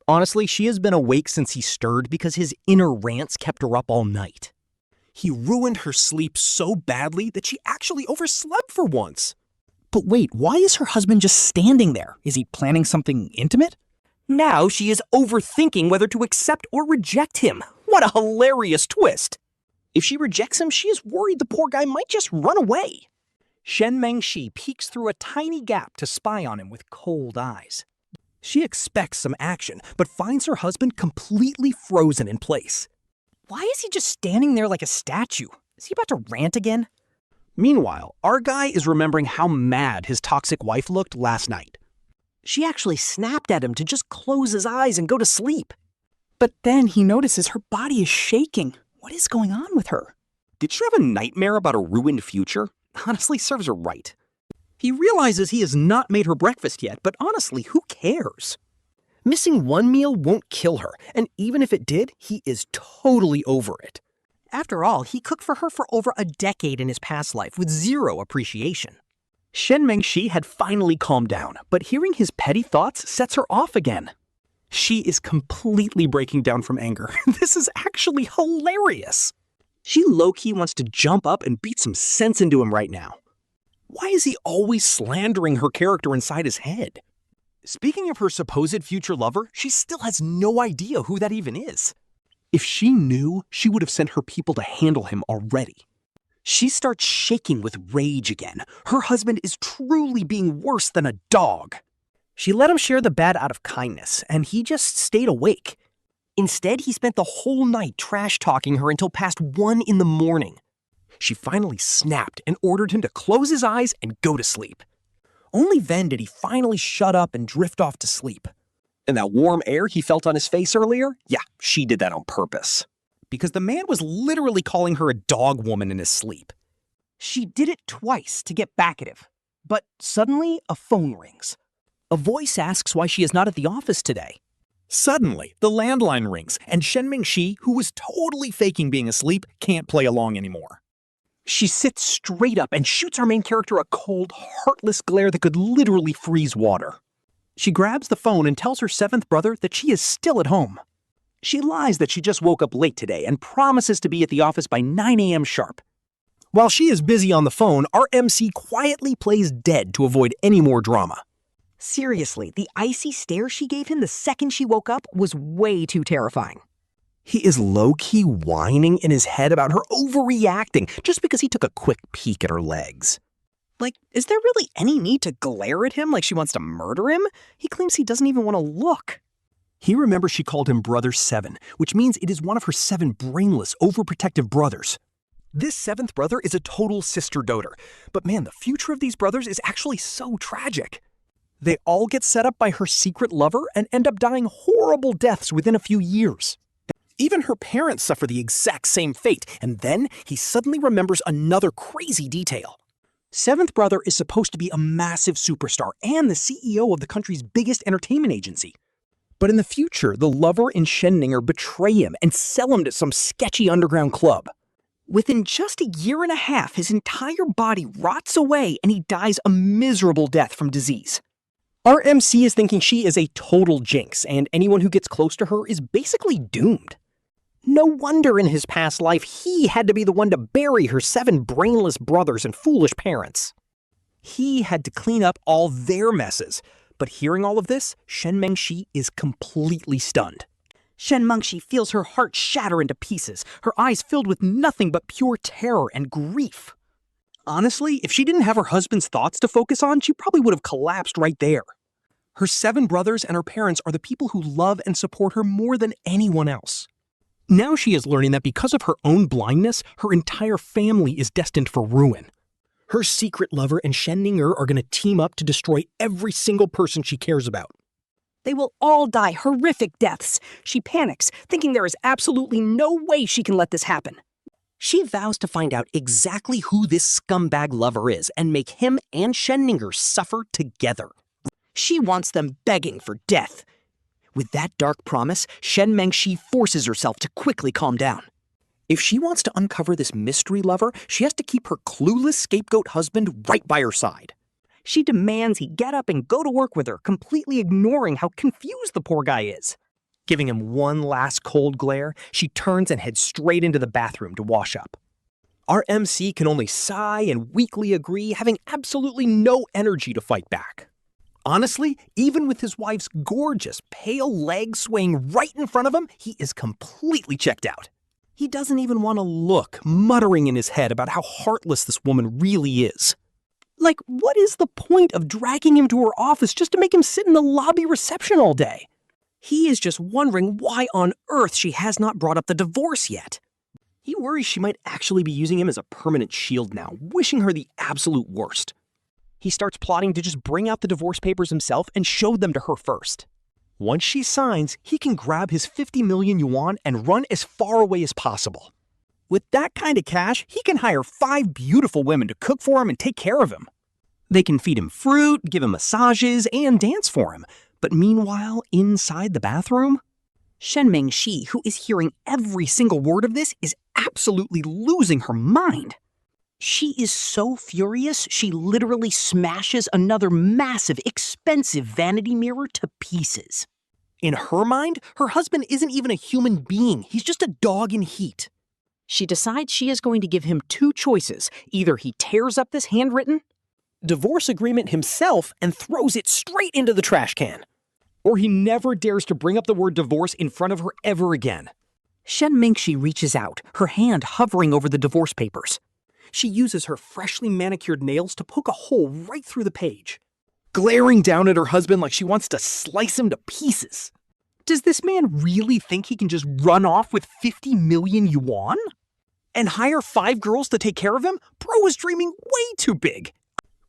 Honestly, she has been awake since he stirred because his inner rants kept her up all night. He ruined her sleep so badly that she actually overslept for once. But wait, why is her husband just standing there? Is he planning something intimate? Now she is overthinking whether to accept or reject him. What a hilarious twist! If she rejects him, she is worried the poor guy might just run away. Shen Mengxi peeks through a tiny gap to spy on him with cold eyes. She expects some action, but finds her husband completely frozen in place. Why is he just standing there like a statue? Is he about to rant again? Meanwhile, our guy is remembering how mad his toxic wife looked last night. She actually snapped at him to just close his eyes and go to sleep. But then he notices her body is shaking. What is going on with her? Did she have a nightmare about a ruined future? Honestly, serves her right. He realizes he has not made her breakfast yet, but honestly, who cares? Missing one meal won't kill her, and even if it did, he is totally over it. After all, he cooked for her for over a decade in his past life with zero appreciation. Shen Mengxi had finally calmed down, but hearing his petty thoughts sets her off again. She is completely breaking down from anger. This is actually hilarious. She low-key wants to jump up and beat some sense into him right now. Why is he always slandering her character inside his head? Speaking of her supposed future lover, she still has no idea who that even is. If she knew, she would have sent her people to handle him already. She starts shaking with rage again. Her husband is truly being worse than a dog. She let him share the bed out of kindness, and he just stayed awake. Instead, he spent the whole night trash-talking her until past 1 in the morning. She finally snapped and ordered him to close his eyes and go to sleep. Only then did he finally shut up and drift off to sleep. And that warm air he felt on his face earlier? Yeah, she did that on purpose. Because the man was literally calling her a dog woman in his sleep. She did it twice to get back at him. But suddenly, a phone rings. A voice asks why she is not at the office today. Suddenly, the landline rings, and Shen Mengxi, who was totally faking being asleep, can't play along anymore. She sits straight up and shoots our main character a cold, heartless glare that could literally freeze water. She grabs the phone and tells her 7th brother that she is still at home. She lies that she just woke up late today and promises to be at the office by 9 a.m. sharp. While she is busy on the phone, our MC quietly plays dead to avoid any more drama. Seriously, the icy stare she gave him the second she woke up was way too terrifying. He is low-key whining in his head about her overreacting just because he took a quick peek at her legs. Like, is there really any need to glare at him like she wants to murder him? He claims he doesn't even want to look. He remembers she called him Brother 7, which means it is one of her 7 brainless, overprotective brothers. This 7th brother is a total sister doter, but man, the future of these brothers is actually so tragic. They all get set up by her secret lover and end up dying horrible deaths within a few years. Even her parents suffer the exact same fate, and then he suddenly remembers another crazy detail. 7th brother is supposed to be a massive superstar and the CEO of the country's biggest entertainment agency. But in the future, the lover and Shen Mengxi betray him and sell him to some sketchy underground club. Within just a year and a half, his entire body rots away and he dies a miserable death from disease. Our MC is thinking she is a total jinx, and anyone who gets close to her is basically doomed. No wonder in his past life he had to be the one to bury her 7 brainless brothers and foolish parents. He had to clean up all their messes. But hearing all of this, Shen Mengxi is completely stunned. Shen Mengxi feels her heart shatter into pieces, her eyes filled with nothing but pure terror and grief. Honestly, if she didn't have her husband's thoughts to focus on, she probably would have collapsed right there. Her 7 brothers and her parents are the people who love and support her more than anyone else. Now she is learning that because of her own blindness, her entire family is destined for ruin. Her secret lover and Shen Mengxi are going to team up to destroy every single person she cares about. They will all die horrific deaths. She panics, thinking there is absolutely no way she can let this happen. She vows to find out exactly who this scumbag lover is and make him and Shen Mengxi suffer together. She wants them begging for death. With that dark promise, Shen Mengxi forces herself to quickly calm down. If she wants to uncover this mystery lover, she has to keep her clueless scapegoat husband right by her side. She demands he get up and go to work with her, completely ignoring how confused the poor guy is. Giving him one last cold glare, she turns and heads straight into the bathroom to wash up. Our MC can only sigh and weakly agree, having absolutely no energy to fight back. Honestly, even with his wife's gorgeous, pale legs swaying right in front of him, he is completely checked out. He doesn't even want to look, muttering in his head about how heartless this woman really is. Like, what is the point of dragging him to her office just to make him sit in the lobby reception all day? He is just wondering why on earth she has not brought up the divorce yet. He worries she might actually be using him as a permanent shield now, wishing her the absolute worst. He starts plotting to just bring out the divorce papers himself and show them to her first. Once she signs, he can grab his 50 million yuan and run as far away as possible. With that kind of cash, he can hire 5 beautiful women to cook for him and take care of him. They can feed him fruit, give him massages, and dance for him. But meanwhile, inside the bathroom, Shen Mengxi, who is hearing every single word of this, is absolutely losing her mind. She is so furious, she literally smashes another massive, expensive vanity mirror to pieces. In her mind, her husband isn't even a human being. He's just a dog in heat. She decides she is going to give him 2 choices. Either he tears up this handwritten divorce agreement himself and throws it straight into the trash can, or he never dares to bring up the word divorce in front of her ever again. Shen Mengxi reaches out, her hand hovering over the divorce papers. She uses her freshly manicured nails to poke a hole right through the page, glaring down at her husband like she wants to slice him to pieces. Does this man really think he can just run off with 50 million yuan? And hire 5 girls to take care of him? Bro is dreaming way too big.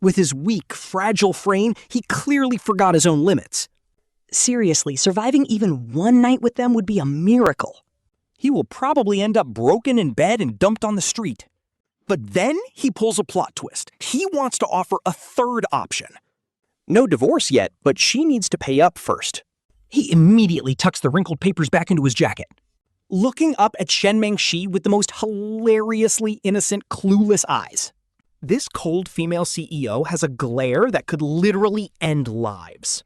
With his weak, fragile frame, he clearly forgot his own limits. Seriously, surviving even one night with them would be a miracle. He will probably end up broken in bed and dumped on the street. But then he pulls a plot twist. He wants to offer a third option. No divorce yet, but she needs to pay up first. He immediately tucks the wrinkled papers back into his jacket, looking up at Shen Mengxi with the most hilariously innocent, clueless eyes. This cold female CEO has a glare that could literally end lives.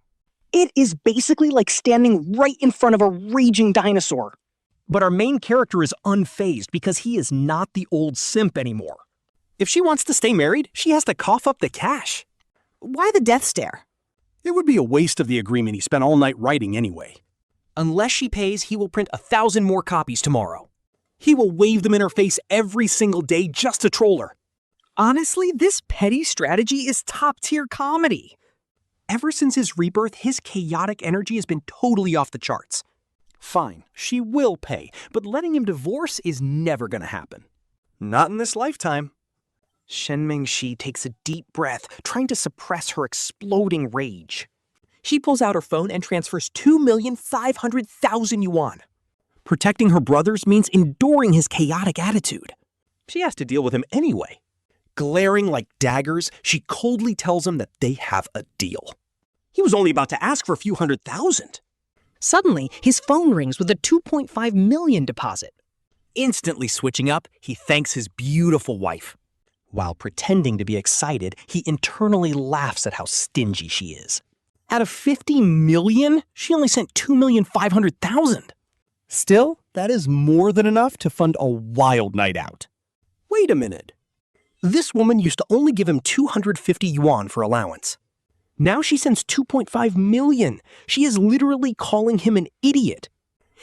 It is basically like standing right in front of a raging dinosaur. But our main character is unfazed because he is not the old simp anymore. If she wants to stay married, she has to cough up the cash. Why the death stare? It would be a waste of the agreement he spent all night writing anyway. Unless she pays, he will print 1,000 more copies tomorrow. He will wave them in her face every single day just to troll her. Honestly, this petty strategy is top-tier comedy. Ever since his rebirth, his chaotic energy has been totally off the charts. Fine, she will pay, but letting him divorce is never gonna happen. Not in this lifetime. Shen Mengxi takes a deep breath, trying to suppress her exploding rage. She pulls out her phone and transfers 2,500,000 yuan. Protecting her brothers means enduring his chaotic attitude. She has to deal with him anyway. Glaring like daggers, she coldly tells him that they have a deal. He was only about to ask for a few 100,000. Suddenly, his phone rings with a 2.5 million deposit. Instantly switching up, he thanks his beautiful wife. While pretending to be excited, he internally laughs at how stingy she is. Out of 50 million, she only sent 2,500,000. Still, that is more than enough to fund a wild night out. Wait a minute. This woman used to only give him 250 yuan for allowance. Now she sends 2.5 million. She is literally calling him an idiot.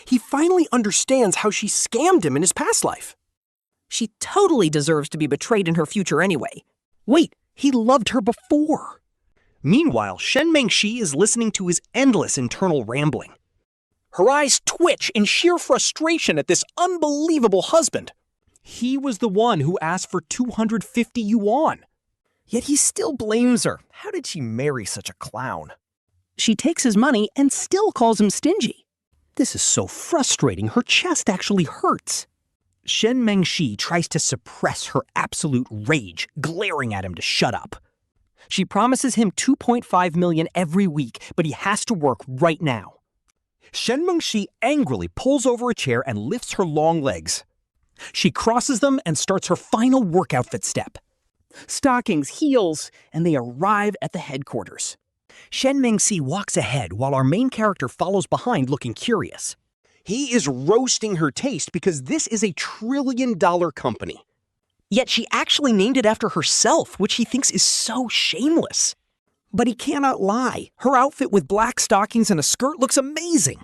He finally understands how she scammed him in his past life. She totally deserves to be betrayed in her future anyway. Wait, he loved her before. Meanwhile, Shen Mengxi is listening to his endless internal rambling. Her eyes twitch in sheer frustration at this unbelievable husband. He was the one who asked for 250 yuan. Yet he still blames her. How did she marry such a clown? She takes his money and still calls him stingy. This is so frustrating, her chest actually hurts. Shen Mengxi tries to suppress her absolute rage, glaring at him to shut up. She promises him 2.5 million every week, but he has to work right now. Shen Mengxi angrily pulls over a chair and lifts her long legs. She crosses them and starts her final work outfit step. Stockings, heels, and they arrive at the headquarters. Shen Mengxi walks ahead while our main character follows behind looking curious. He is roasting her taste because this is a $1 trillion company. Yet she actually named it after herself, which he thinks is so shameless. But he cannot lie. Her outfit with black stockings and a skirt looks amazing.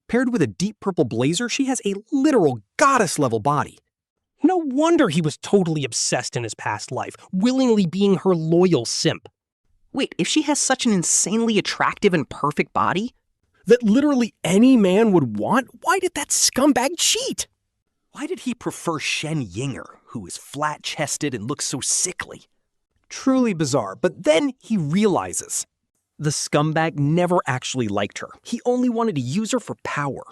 Paired with a deep purple blazer, she has a literal goddess-level body. No wonder he was totally obsessed in his past life, willingly being her loyal simp. Wait, if she has such an insanely attractive and perfect body that literally any man would want, why did that scumbag cheat? Why did he prefer Shen Yinger, who is flat-chested and looks so sickly? Truly bizarre, but then he realizes the scumbag never actually liked her. He only wanted to use her for power.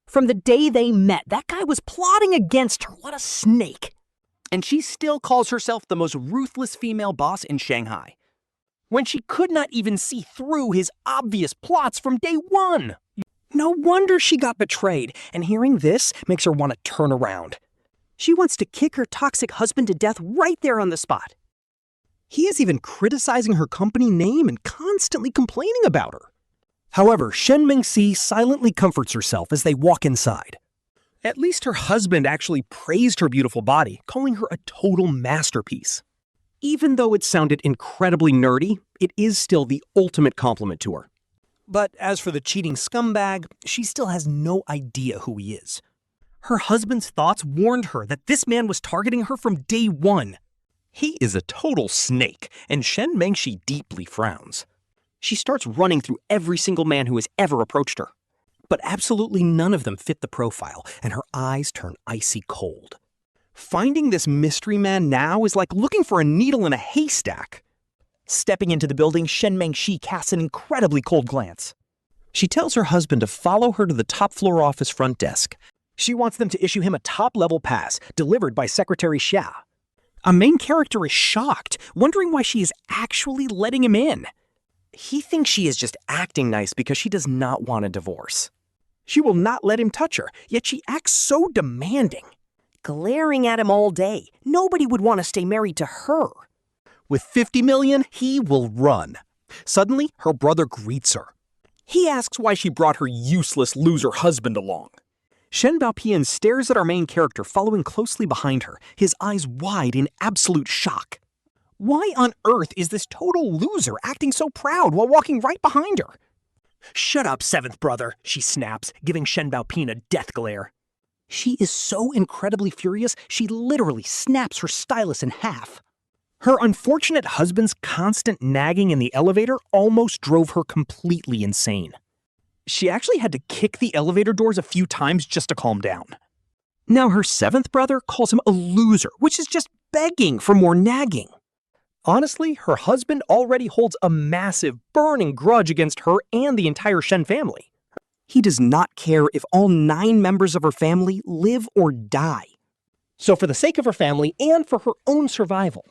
From the day they met, that guy was plotting against her. What a snake. And she still calls herself the most ruthless female boss in Shanghai, when she could not even see through his obvious plots from day one. No wonder she got betrayed, and hearing this makes her want to turn around. She wants to kick her toxic husband to death right there on the spot. He is even criticizing her company name and constantly complaining about her. However, Shen Mengxi silently comforts herself as they walk inside. At least her husband actually praised her beautiful body, calling her a total masterpiece. Even though it sounded incredibly nerdy, it is still the ultimate compliment to her. But as for the cheating scumbag, she still has no idea who he is. Her husband's thoughts warned her that this man was targeting her from day one. He is a total snake, and Shen Mengxi deeply frowns. She starts running through every single man who has ever approached her. But absolutely none of them fit the profile, and her eyes turn icy cold. Finding this mystery man now is like looking for a needle in a haystack. Stepping into the building, Shen Mengxi casts an incredibly cold glance. She tells her husband to follow her to the top floor office front desk. She wants them to issue him a top-level pass, delivered by Secretary Xia. A main character is shocked, wondering why she is actually letting him in. He thinks she is just acting nice because she does not want a divorce. She will not let him touch her, yet she acts so demanding. Glaring at him all day, nobody would want to stay married to her. With 50 million, he will run. Suddenly, her brother greets her. He asks why she brought her useless loser husband along. Shen Baopian stares at our main character, following closely behind her, his eyes wide in absolute shock. Why on earth is this total loser acting so proud while walking right behind her? Shut up, seventh brother, she snaps, giving Shen Baopian a death glare. She is so incredibly furious, she literally snaps her stylus in half. Her unfortunate husband's constant nagging in the elevator almost drove her completely insane. She actually had to kick the elevator doors a few times just to calm down. Now her seventh brother calls him a loser, which is just begging for more nagging. Honestly, her husband already holds a massive, burning grudge against her and the entire Shen family. He does not care if all 9 members of her family live or die. So for the sake of her family and for her own survival,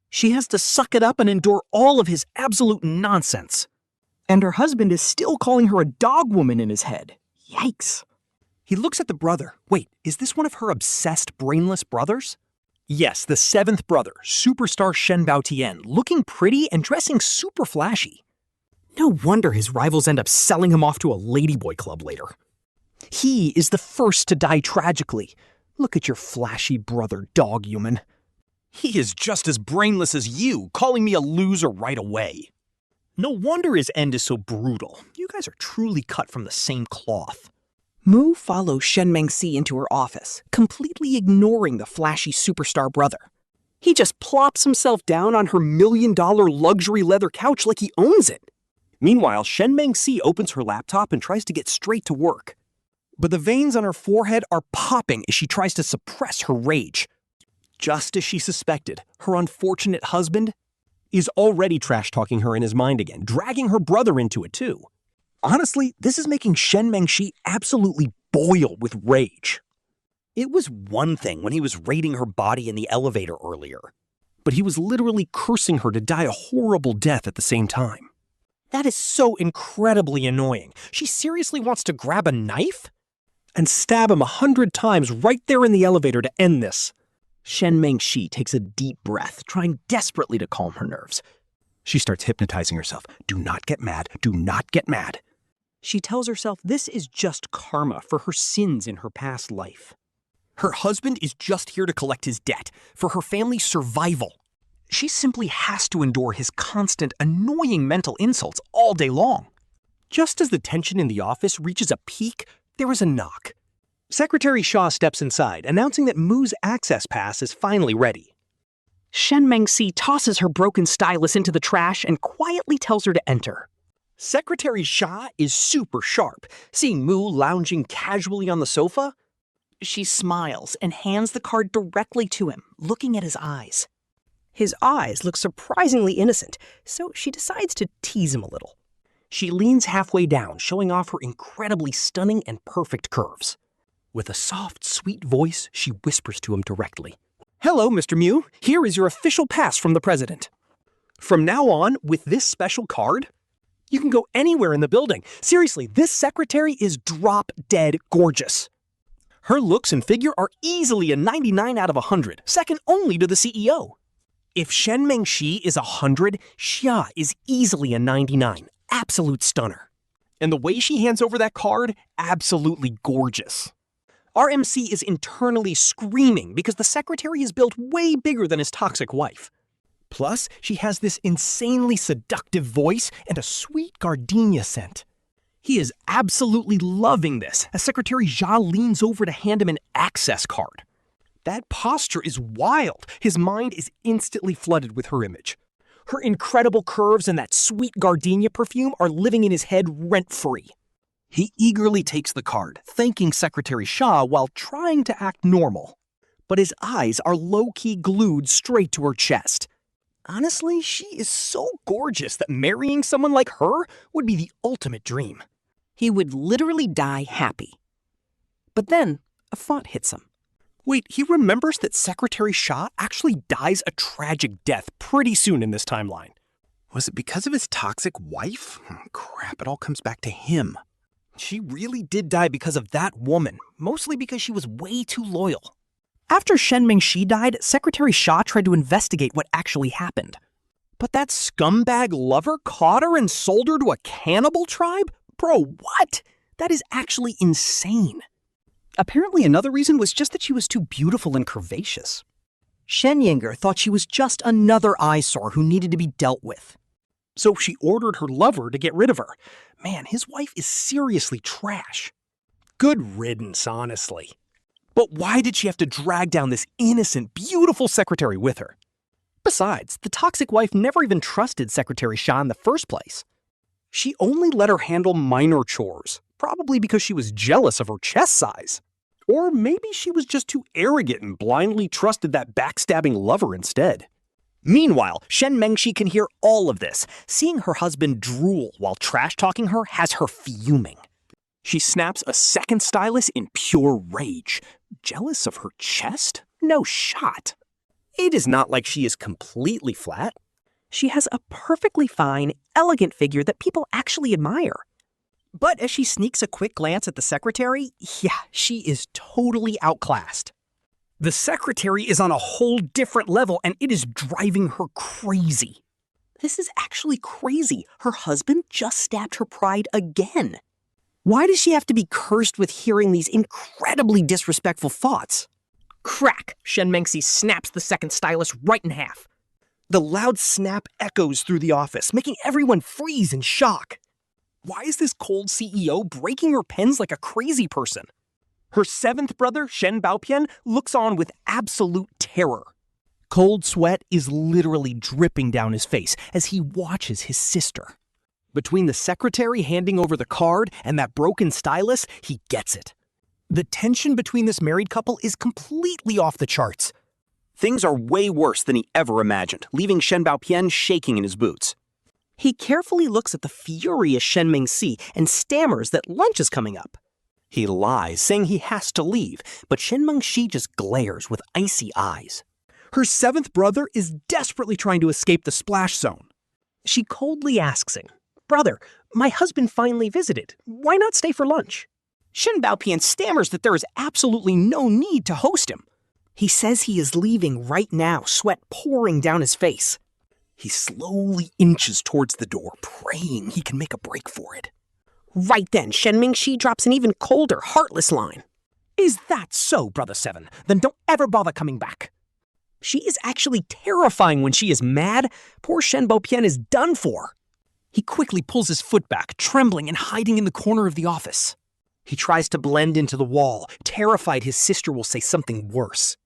she has to suck it up and endure all of his absolute nonsense. And her husband is still calling her a dog woman in his head. Yikes. He looks at the brother. Wait, is this one of her obsessed, brainless brothers? Yes, the 7th brother, superstar Shen Baotian, looking pretty and dressing super flashy. No wonder his rivals end up selling him off to a ladyboy club later. He is the first to die tragically. Look at your flashy brother, dog human. He is just as brainless as you, calling me a loser right away. No wonder his end is so brutal. You guys are truly cut from the same cloth. Mu follows Shen Mengxi into her office, completely ignoring the flashy superstar brother. He just plops himself down on her $1 million luxury leather couch like he owns it. Meanwhile, Shen Mengxi opens her laptop and tries to get straight to work. But the veins on her forehead are popping as she tries to suppress her rage. Just as she suspected, her unfortunate husband is already trash-talking her in his mind again, dragging her brother into it too. Honestly, this is making Shen Mengxi absolutely boil with rage. It was one thing when he was raiding her body in the elevator earlier, but he was literally cursing her to die a horrible death at the same time. That is so incredibly annoying. She seriously wants to grab a knife and stab him 100 times right there in the elevator to end this. Shen Mengxi takes a deep breath, trying desperately to calm her nerves. She starts hypnotizing herself. Do not get mad. Do not get mad. She tells herself this is just karma for her sins in her past life. Her husband is just here to collect his debt, for her family's survival. She simply has to endure his constant, annoying mental insults all day long. Just as the tension in the office reaches a peak, there is a knock. Secretary Shaw steps inside, announcing that Mu's access pass is finally ready. Shen Mengxi tosses her broken stylus into the trash and quietly tells her to enter. Secretary Shaw is super sharp, seeing Mu lounging casually on the sofa. She smiles and hands the card directly to him, looking at his eyes. His eyes look surprisingly innocent, so she decides to tease him a little. She leans halfway down, showing off her incredibly stunning and perfect curves. With a soft, sweet voice, she whispers to him directly. Hello, Mr. Mu. Here is your official pass from the president. From now on, with this special card, you can go anywhere in the building. Seriously, this secretary is drop-dead gorgeous. Her looks and figure are easily a 99 out of 100, second only to the CEO. If Shen Mengxi is 100, Xia is easily a 99. Absolute stunner. And the way she hands over that card, absolutely gorgeous. Our MC is internally screaming because the secretary is built way bigger than his toxic wife. Plus, she has this insanely seductive voice and a sweet gardenia scent. He is absolutely loving this as Secretary Jia leans over to hand him an access card. That posture is wild. His mind is instantly flooded with her image. Her incredible curves and that sweet gardenia perfume are living in his head rent-free. He eagerly takes the card, thanking Secretary Shaw while trying to act normal. But his eyes are low-key glued straight to her chest. Honestly, she is so gorgeous that marrying someone like her would be the ultimate dream. He would literally die happy. But then, a thought hits him. Wait, he remembers that Secretary Shaw actually dies a tragic death pretty soon in this timeline. Was it because of his toxic wife? Crap, it all comes back to him. She really did die because of that woman, mostly because she was way too loyal. After Shen Mengxi died, Secretary Shaw tried to investigate what actually happened. But that scumbag lover caught her and sold her to a cannibal tribe? Bro, what? That is actually insane. Apparently another reason was just that she was too beautiful and curvaceous. Shen Yinger thought she was just another eyesore who needed to be dealt with. So she ordered her lover to get rid of her. Man, his wife is seriously trash. Good riddance, honestly. But why did she have to drag down this innocent, beautiful secretary with her? Besides, the toxic wife never even trusted Secretary Sha in the first place. She only let her handle minor chores, probably because she was jealous of her chest size. Or maybe she was just too arrogant and blindly trusted that backstabbing lover instead. Meanwhile, Shen Mengxi can hear all of this. Seeing her husband drool while trash-talking her has her fuming. She snaps a second stylus in pure rage. Jealous of her chest? No shot. It is not like she is completely flat. She has a perfectly fine, elegant figure that people actually admire. But as she sneaks a quick glance at the secretary, yeah, she is totally outclassed. The secretary is on a whole different level, and it is driving her crazy. This is actually crazy. Her husband just stabbed her pride again. Why does she have to be cursed with hearing these incredibly disrespectful thoughts? Crack! Shen Mengxi snaps the second stylus right in half. The loud snap echoes through the office, making everyone freeze in shock. Why is this cold CEO breaking her pens like a crazy person? Her seventh brother, Shen Baopian, looks on with absolute terror. Cold sweat is literally dripping down his face as he watches his sister. Between the secretary handing over the card and that broken stylus, he gets it. The tension between this married couple is completely off the charts. Things are way worse than he ever imagined, leaving Shen Baopian shaking in his boots. He carefully looks at the furious Shen Mengxi and stammers that lunch is coming up. He lies, saying he has to leave, but Shen Mengxi just glares with icy eyes. Her seventh brother is desperately trying to escape the splash zone. She coldly asks him, "Brother, my husband finally visited. Why not stay for lunch?" Shen Baopian stammers that there is absolutely no need to host him. He says he is leaving right now, sweat pouring down his face. He slowly inches towards the door, praying he can make a break for it. Right then, Shen Mengxi drops an even colder, heartless line. "Is that so, Brother Seven? Then don't ever bother coming back." She is actually terrifying when she is mad. Poor Shen Baopian is done for. He quickly pulls his foot back, trembling and hiding in the corner of the office. He tries to blend into the wall, terrified his sister will say something worse.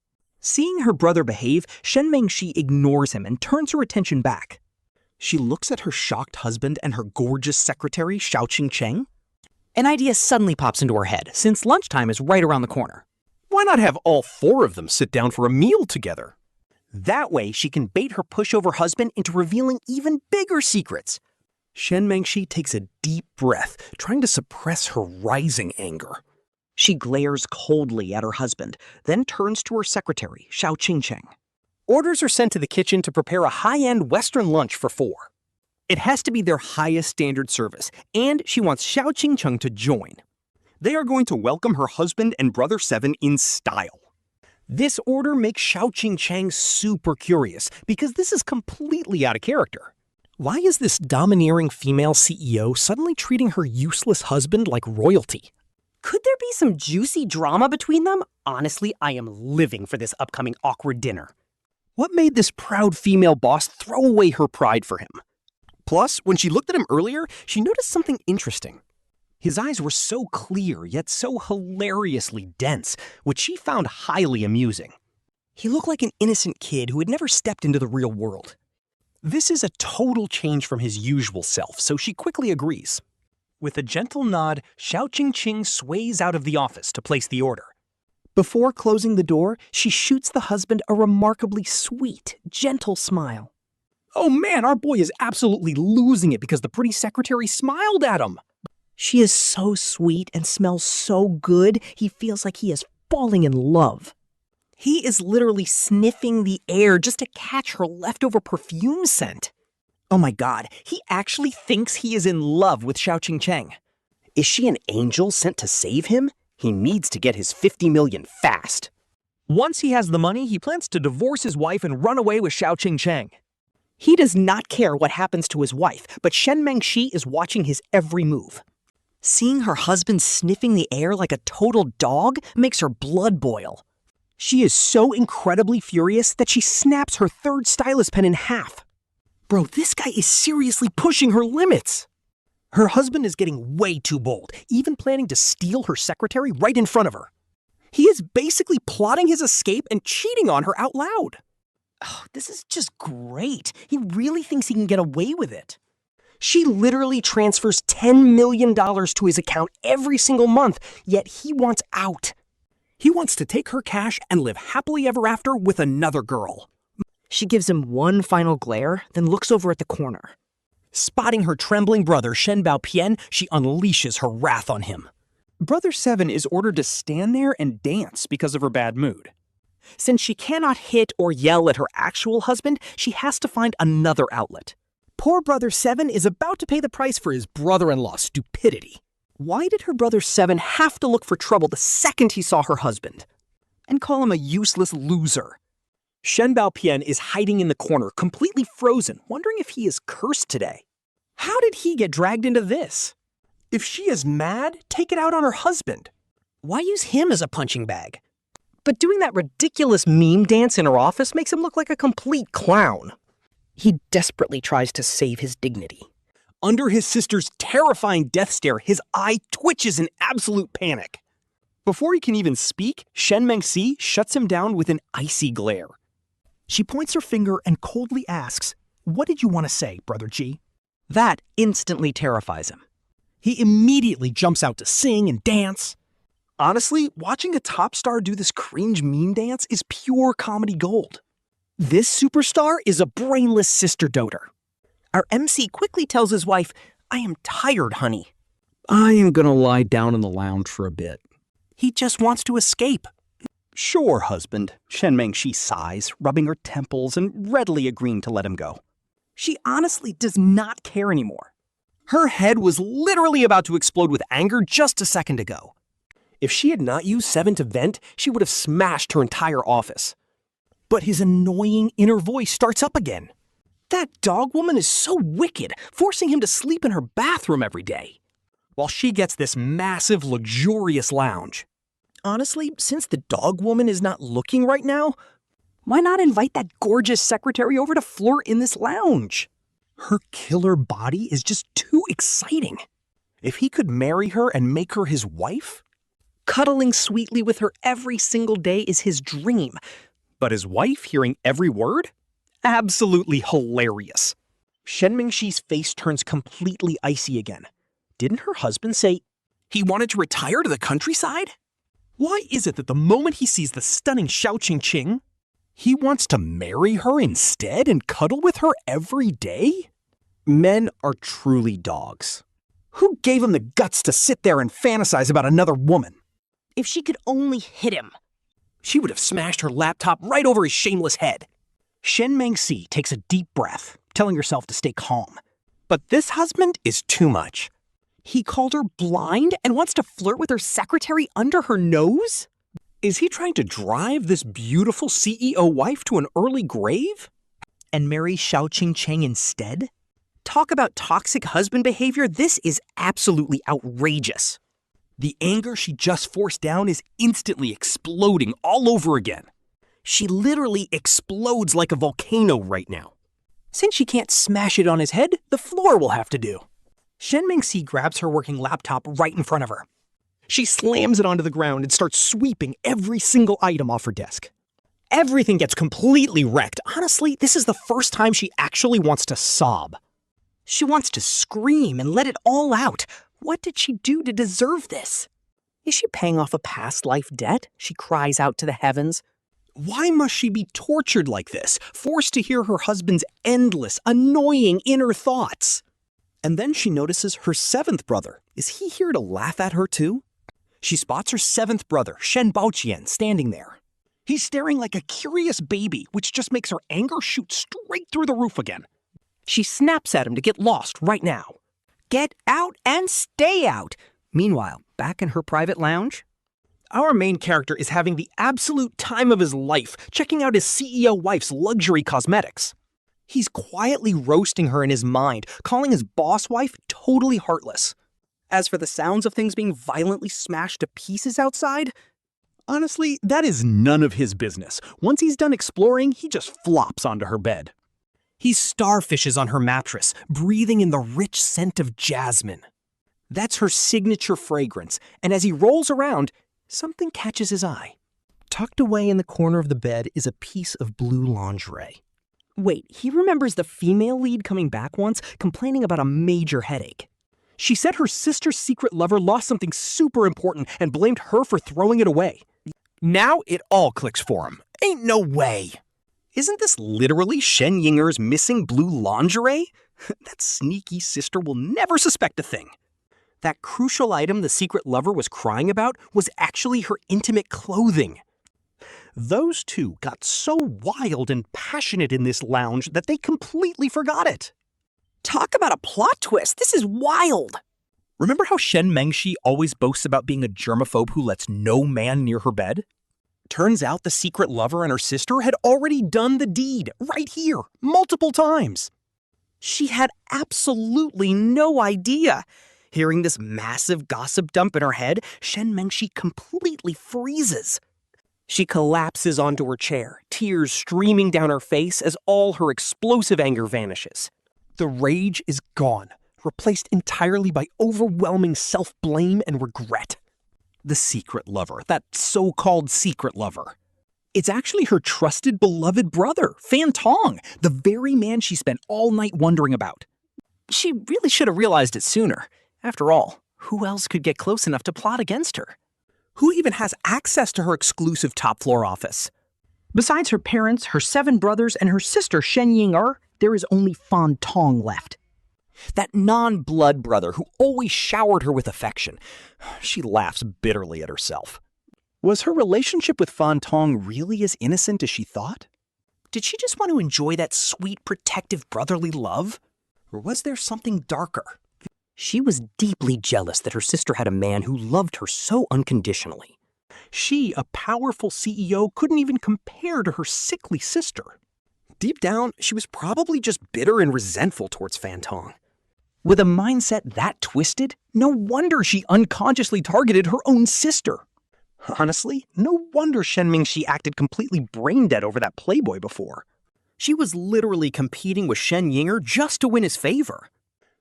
Seeing her brother behave, Shen Mengxi ignores him and turns her attention back. She looks at her shocked husband and her gorgeous secretary, Xiao Cheng. An idea suddenly pops into her head, since lunchtime is right around the corner. Why not have all four of them sit down for a meal together? That way, she can bait her pushover husband into revealing even bigger secrets. Shen Mengxi takes a deep breath, trying to suppress her rising anger. She glares coldly at her husband, then turns to her secretary, Xiao Cheng. Orders are sent to the kitchen to prepare a high-end Western lunch for four. It has to be their highest standard service, and she wants Xiao Cheng to join. They are going to welcome her husband and brother Seven in style. This order makes Xiao Cheng super curious, because this is completely out of character. Why is this domineering female CEO suddenly treating her useless husband like royalty? Could there be some juicy drama between them? Honestly, I am living for this upcoming awkward dinner. What made this proud female boss throw away her pride for him? Plus, when she looked at him earlier, she noticed something interesting. His eyes were so clear, yet so hilariously dense, which she found highly amusing. He looked like an innocent kid who had never stepped into the real world. This is a total change from his usual self, so she quickly agrees. With a gentle nod, Xiao Cheng sways out of the office to place the order. Before closing the door, she shoots the husband a remarkably sweet, gentle smile. Oh man, our boy is absolutely losing it because the pretty secretary smiled at him. She is so sweet and smells so good, he feels like he is falling in love. He is literally sniffing the air just to catch her leftover perfume scent. Oh my god, he actually thinks he is in love with Xiao Cheng. Is she an angel sent to save him? He needs to get his 50 million fast. Once he has the money, he plans to divorce his wife and run away with Xiao Cheng. He does not care what happens to his wife, but Shen Mengxi is watching his every move. Seeing her husband sniffing the air like a total dog makes her blood boil. She is so incredibly furious that she snaps her third stylus pen in half. Bro, this guy is seriously pushing her limits. Her husband is getting way too bold, even planning to steal her secretary right in front of her. He is basically plotting his escape and cheating on her out loud. Oh, this is just great. He really thinks he can get away with it. She literally transfers $10 million to his account every single month, yet he wants out. He wants to take her cash and live happily ever after with another girl. She gives him one final glare, then looks over at the corner. Spotting her trembling brother, Shen Baopian, she unleashes her wrath on him. Brother 7 is ordered to stand there and dance because of her bad mood. Since she cannot hit or yell at her actual husband, she has to find another outlet. Poor Brother 7 is about to pay the price for his brother-in-law's stupidity. Why did her Brother 7 have to look for trouble the second he saw her husband? And call him a useless loser? Shen Baopian is hiding in the corner, completely frozen, wondering if he is cursed today. How did he get dragged into this? If she is mad, take it out on her husband. Why use him as a punching bag? But doing that ridiculous meme dance in her office makes him look like a complete clown. He desperately tries to save his dignity. Under his sister's terrifying death stare, his eye twitches in absolute panic. Before he can even speak, Shen Mengxi shuts him down with an icy glare. She points her finger and coldly asks, "What did you want to say, Brother G?" That instantly terrifies him. He immediately jumps out to sing and dance. Honestly, watching a top star do this cringe meme dance is pure comedy gold. This superstar is a brainless sister doter. Our MC quickly tells his wife, "I am tired, honey." I am gonna lie down in the lounge for a bit. He just wants to escape. Sure, husband, Shen Mengxi sighs, rubbing her temples and readily agreeing to let him go. She honestly does not care anymore. Her head was literally about to explode with anger just a second ago. If she had not used 7 to vent, she would have smashed her entire office. But his annoying inner voice starts up again. That dog woman is so wicked, forcing him to sleep in her bathroom every day, while she gets this massive, luxurious lounge. Honestly, since the dog woman is not looking right now, why not invite that gorgeous secretary over to flirt in this lounge? Her killer body is just too exciting. If he could marry her and make her his wife? Cuddling sweetly with her every single day is his dream. But his wife hearing every word? Absolutely hilarious. Shen Mengxi's face turns completely icy again. Didn't her husband say he wanted to retire to the countryside? Why is it that the moment he sees the stunning Xiao Qingqing, he wants to marry her instead and cuddle with her every day? Men are truly dogs. Who gave him the guts to sit there and fantasize about another woman? If she could only hit him, she would have smashed her laptop right over his shameless head. Shen Mengxi takes a deep breath, telling herself to stay calm. But this husband is too much. He called her blind and wants to flirt with her secretary under her nose? Is he trying to drive this beautiful CEO wife to an early grave? And marry Xiao Qingqing instead? Talk about toxic husband behavior, this is absolutely outrageous. The anger she just forced down is instantly exploding all over again. She literally explodes like a volcano right now. Since she can't smash it on his head, the floor will have to do. Shen Mengxi grabs her working laptop right in front of her. She slams it onto the ground and starts sweeping every single item off her desk. Everything gets completely wrecked. Honestly, this is the first time she actually wants to sob. She wants to scream and let it all out. What did she do to deserve this? Is she paying off a past life debt? She cries out to the heavens. Why must she be tortured like this, forced to hear her husband's endless, annoying inner thoughts? And then she notices her 7th brother. Is he here to laugh at her too? She spots her 7th brother, Shen Baoqian, standing there. He's staring like a curious baby, which just makes her anger shoot straight through the roof again. She snaps at him to get lost right now. Get out and stay out! Meanwhile, back in her private lounge, our main character is having the absolute time of his life, checking out his CEO wife's luxury cosmetics. He's quietly roasting her in his mind, calling his boss wife totally heartless. As for the sounds of things being violently smashed to pieces outside, honestly, that is none of his business. Once he's done exploring, he just flops onto her bed. He starfishes on her mattress, breathing in the rich scent of jasmine. That's her signature fragrance, and as he rolls around, something catches his eye. Tucked away in the corner of the bed is a piece of blue lingerie. Wait, he remembers the female lead coming back once, complaining about a major headache. She said her sister's secret lover lost something super important and blamed her for throwing it away. Now it all clicks for him. Ain't no way. Isn't this literally Shen Yinger's missing blue lingerie? That sneaky sister will never suspect a thing. That crucial item the secret lover was crying about was actually her intimate clothing. Those two got so wild and passionate in this lounge that they completely forgot it. Talk about a plot twist. This is wild. Remember how Shen Mengxi always boasts about being a germaphobe who lets no man near her bed? Turns out the secret lover and her sister had already done the deed right here, multiple times. She had absolutely no idea. Hearing this massive gossip dump in her head, Shen Mengxi completely freezes. She collapses onto her chair, tears streaming down her face as all her explosive anger vanishes. The rage is gone, replaced entirely by overwhelming self-blame and regret. The secret lover, that so-called secret lover. It's actually her trusted, beloved brother, Fan Tong, the very man she spent all night wondering about. She really should have realized it sooner. After all, who else could get close enough to plot against her? Who even has access to her exclusive top-floor office? Besides her parents, her 7 brothers, and her sister Shen Yinger, there is only Fan Tong left. That non-blood brother who always showered her with affection. She laughs bitterly at herself. Was her relationship with Fan Tong really as innocent as she thought? Did she just want to enjoy that sweet, protective brotherly love? Or was there something darker? She was deeply jealous that her sister had a man who loved her so unconditionally. She, a powerful CEO, couldn't even compare to her sickly sister. Deep down, she was probably just bitter and resentful towards Fan Tong. With a mindset that twisted, no wonder she unconsciously targeted her own sister. Honestly, no wonder Shen Mengxi acted completely brain-dead over that playboy before. She was literally competing with Shen Yinger just to win his favor.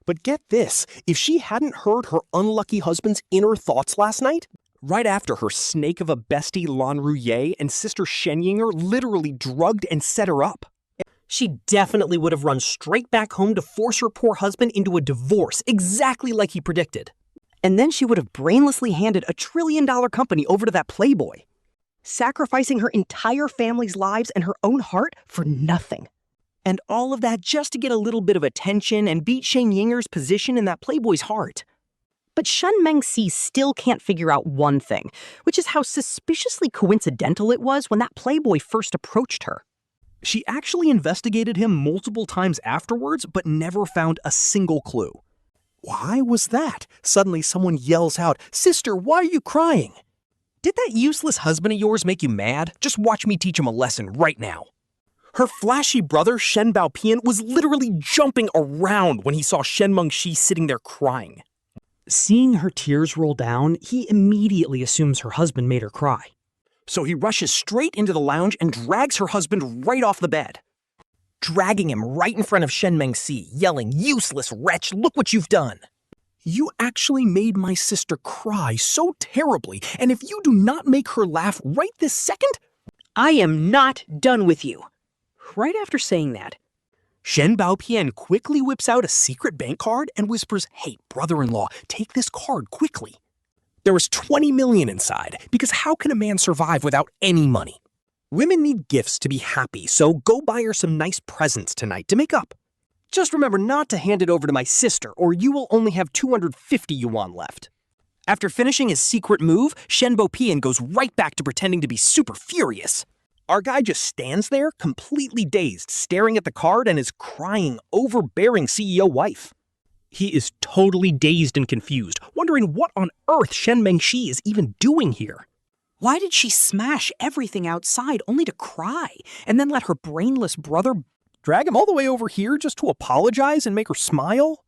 But get this, if she hadn't heard her unlucky husband's inner thoughts last night, right after her snake of a bestie Lan Ruye and sister Shen Yinger literally drugged and set her up, she definitely would have run straight back home to force her poor husband into a divorce, exactly like he predicted. And then she would have brainlessly handed a $1 trillion company over to that playboy, sacrificing her entire family's lives and her own heart for nothing. And all of that just to get a little bit of attention and beat Shen Yinger's position in that playboy's heart. But Shen Mengxi still can't figure out one thing, which is how suspiciously coincidental it was when that playboy first approached her. She actually investigated him multiple times afterwards, but never found a single clue. Why was that? Suddenly someone yells out, "Sister, why are you crying?" Did that useless husband of yours make you mad? Just watch me teach him a lesson right now. Her flashy brother, Shen Baopian, was literally jumping around when he saw Shen Mengxi sitting there crying. Seeing her tears roll down, he immediately assumes her husband made her cry. So he rushes straight into the lounge and drags her husband right off the bed, dragging him right in front of Shen Mengxi, yelling, "Useless wretch, look what you've done! You actually made my sister cry so terribly, and if you do not make her laugh right this second, I am not done with you." Right after saying that, Shen Baopian quickly whips out a secret bank card and whispers, "Hey, brother-in-law, take this card quickly." There was 20 million inside, because how can a man survive without any money? Women need gifts to be happy, so go buy her some nice presents tonight to make up. Just remember not to hand it over to my sister, or you will only have 250 yuan left. After finishing his secret move, Shen Baopian goes right back to pretending to be super furious. Our guy just stands there, completely dazed, staring at the card and his crying, overbearing CEO wife. He is totally dazed and confused, wondering what on earth Shen Mengxi is even doing here. Why did she smash everything outside only to cry, and then let her brainless brother drag him all the way over here just to apologize and make her smile?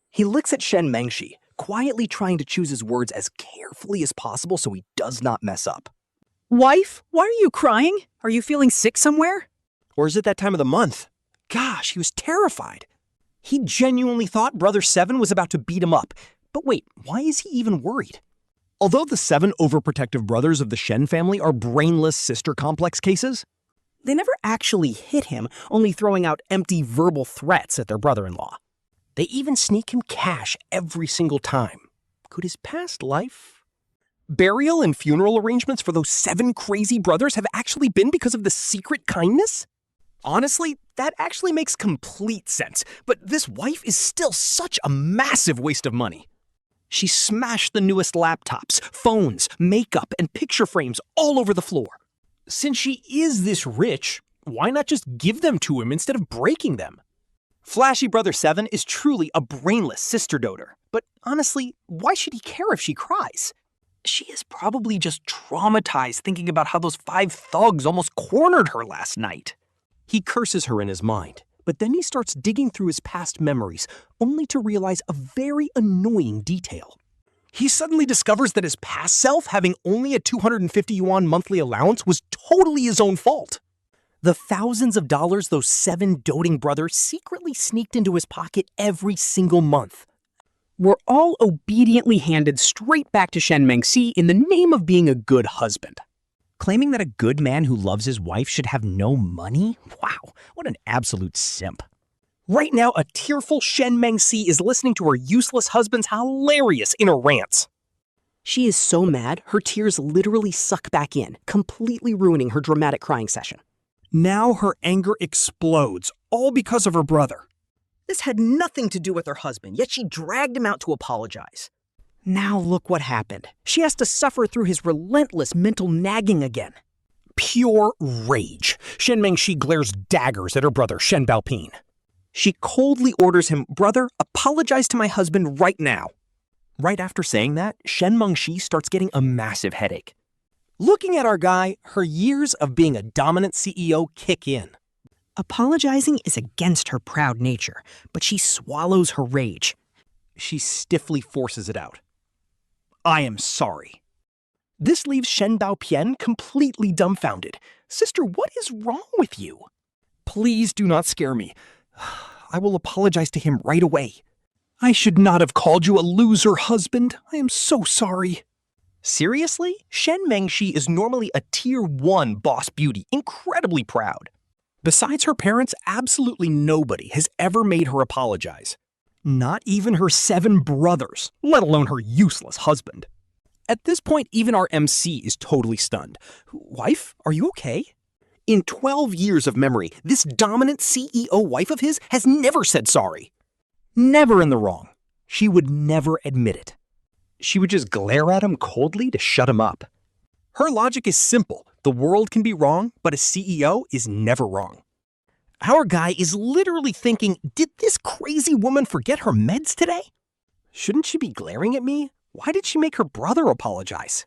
He looks at Shen Mengxi, quietly trying to choose his words as carefully as possible so he does not mess up. Wife, why are you crying? Are you feeling sick somewhere? Or is it that time of the month? Gosh, he was terrified. He genuinely thought Brother 7 was about to beat him up. But wait, why is he even worried? Although the 7 overprotective brothers of the Shen family are brainless sister complex cases, They never actually hit him, only throwing out empty verbal threats at their brother-in-law. They even sneak him cash every single time. Could his past life? Burial and funeral arrangements for those 7 crazy brothers have actually been because of the secret kindness? Honestly, that actually makes complete sense, but this wife is still such a massive waste of money. She smashed the newest laptops, phones, makeup, and picture frames all over the floor. Since she is this rich, why not just give them to him instead of breaking them? Flashy Brother 7 is truly a brainless sister doter, but honestly, why should he care if she cries? She is probably just traumatized thinking about how those 5 thugs almost cornered her last night. He curses her in his mind, but then he starts digging through his past memories, only to realize a very annoying detail. He suddenly discovers that his past self, having only a 250 yuan monthly allowance, was totally his own fault. The thousands of dollars those 7 doting brothers secretly sneaked into his pocket every single month were all obediently handed straight back to Shen Mengxi in the name of being a good husband. Claiming that a good man who loves his wife should have no money? Wow, what an absolute simp. Right now, a tearful Shen Mengxi is listening to her useless husband's hilarious inner rants. She is so mad, her tears literally suck back in, completely ruining her dramatic crying session. Now her anger explodes, all because of her brother. This had nothing to do with her husband, yet she dragged him out to apologize. Now look what happened. She has to suffer through his relentless mental nagging again. Pure rage. Shen Mengxi glares daggers at her brother, Shen Baopin. She coldly orders him, "Brother, apologize to my husband right now." Right after saying that, Shen Mengxi starts getting a massive headache. Looking at our guy, her years of being a dominant CEO kick in. Apologizing is against her proud nature, but she swallows her rage. She stiffly forces it out. "I am sorry." This leaves Shen Baopian completely dumbfounded. "Sister, what is wrong with you?" "Please do not scare me. I will apologize to him right away." "I should not have called you a loser, husband. I am so sorry." Seriously? Shen Mengxi is normally a tier 1 boss beauty, incredibly proud. Besides her parents, absolutely nobody has ever made her apologize. Not even her 7 brothers, let alone her useless husband. At this point, even our MC is totally stunned. "Wife, are you okay?" In 12 years of memory, this dominant CEO wife of his has never said sorry. Never in the wrong. She would never admit it. She would just glare at him coldly to shut him up. Her logic is simple. The world can be wrong, but a CEO is never wrong. Our guy is literally thinking, did this crazy woman forget her meds today? Shouldn't she be glaring at me? Why did she make her brother apologize?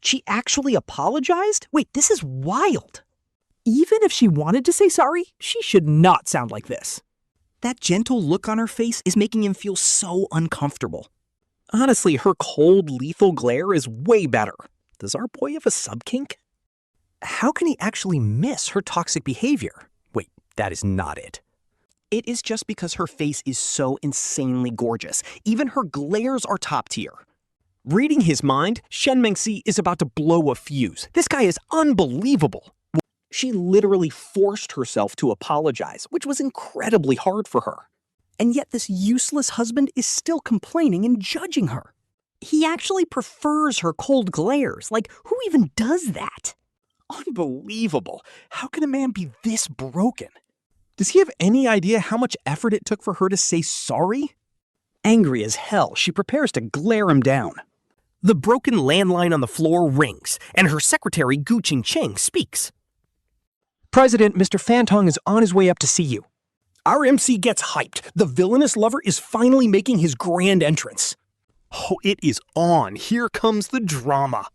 She actually apologized? Wait, this is wild. Even if she wanted to say sorry, she should not sound like this. That gentle look on her face is making him feel so uncomfortable. Honestly, her cold, lethal glare is way better. Does our boy have a subkink? How can he actually miss her toxic behavior? Wait, that is not it. It is just because her face is so insanely gorgeous. Even her glares are top tier. Reading his mind, Shen Mengxi is about to blow a fuse. This guy is unbelievable. She literally forced herself to apologize, which was incredibly hard for her. And yet this useless husband is still complaining and judging her. He actually prefers her cold glares. Like, who even does that? Unbelievable. How can a man be this broken? Does he have any idea how much effort it took for her to say sorry? Angry as hell, she prepares to glare him down. The broken landline on the floor rings, and her secretary Gu Qingcheng speaks. "President, Mr. Fantong is on his way up to see you." Our MC gets hyped. The villainous lover is finally making his grand entrance. Oh, it is on. Here comes the drama.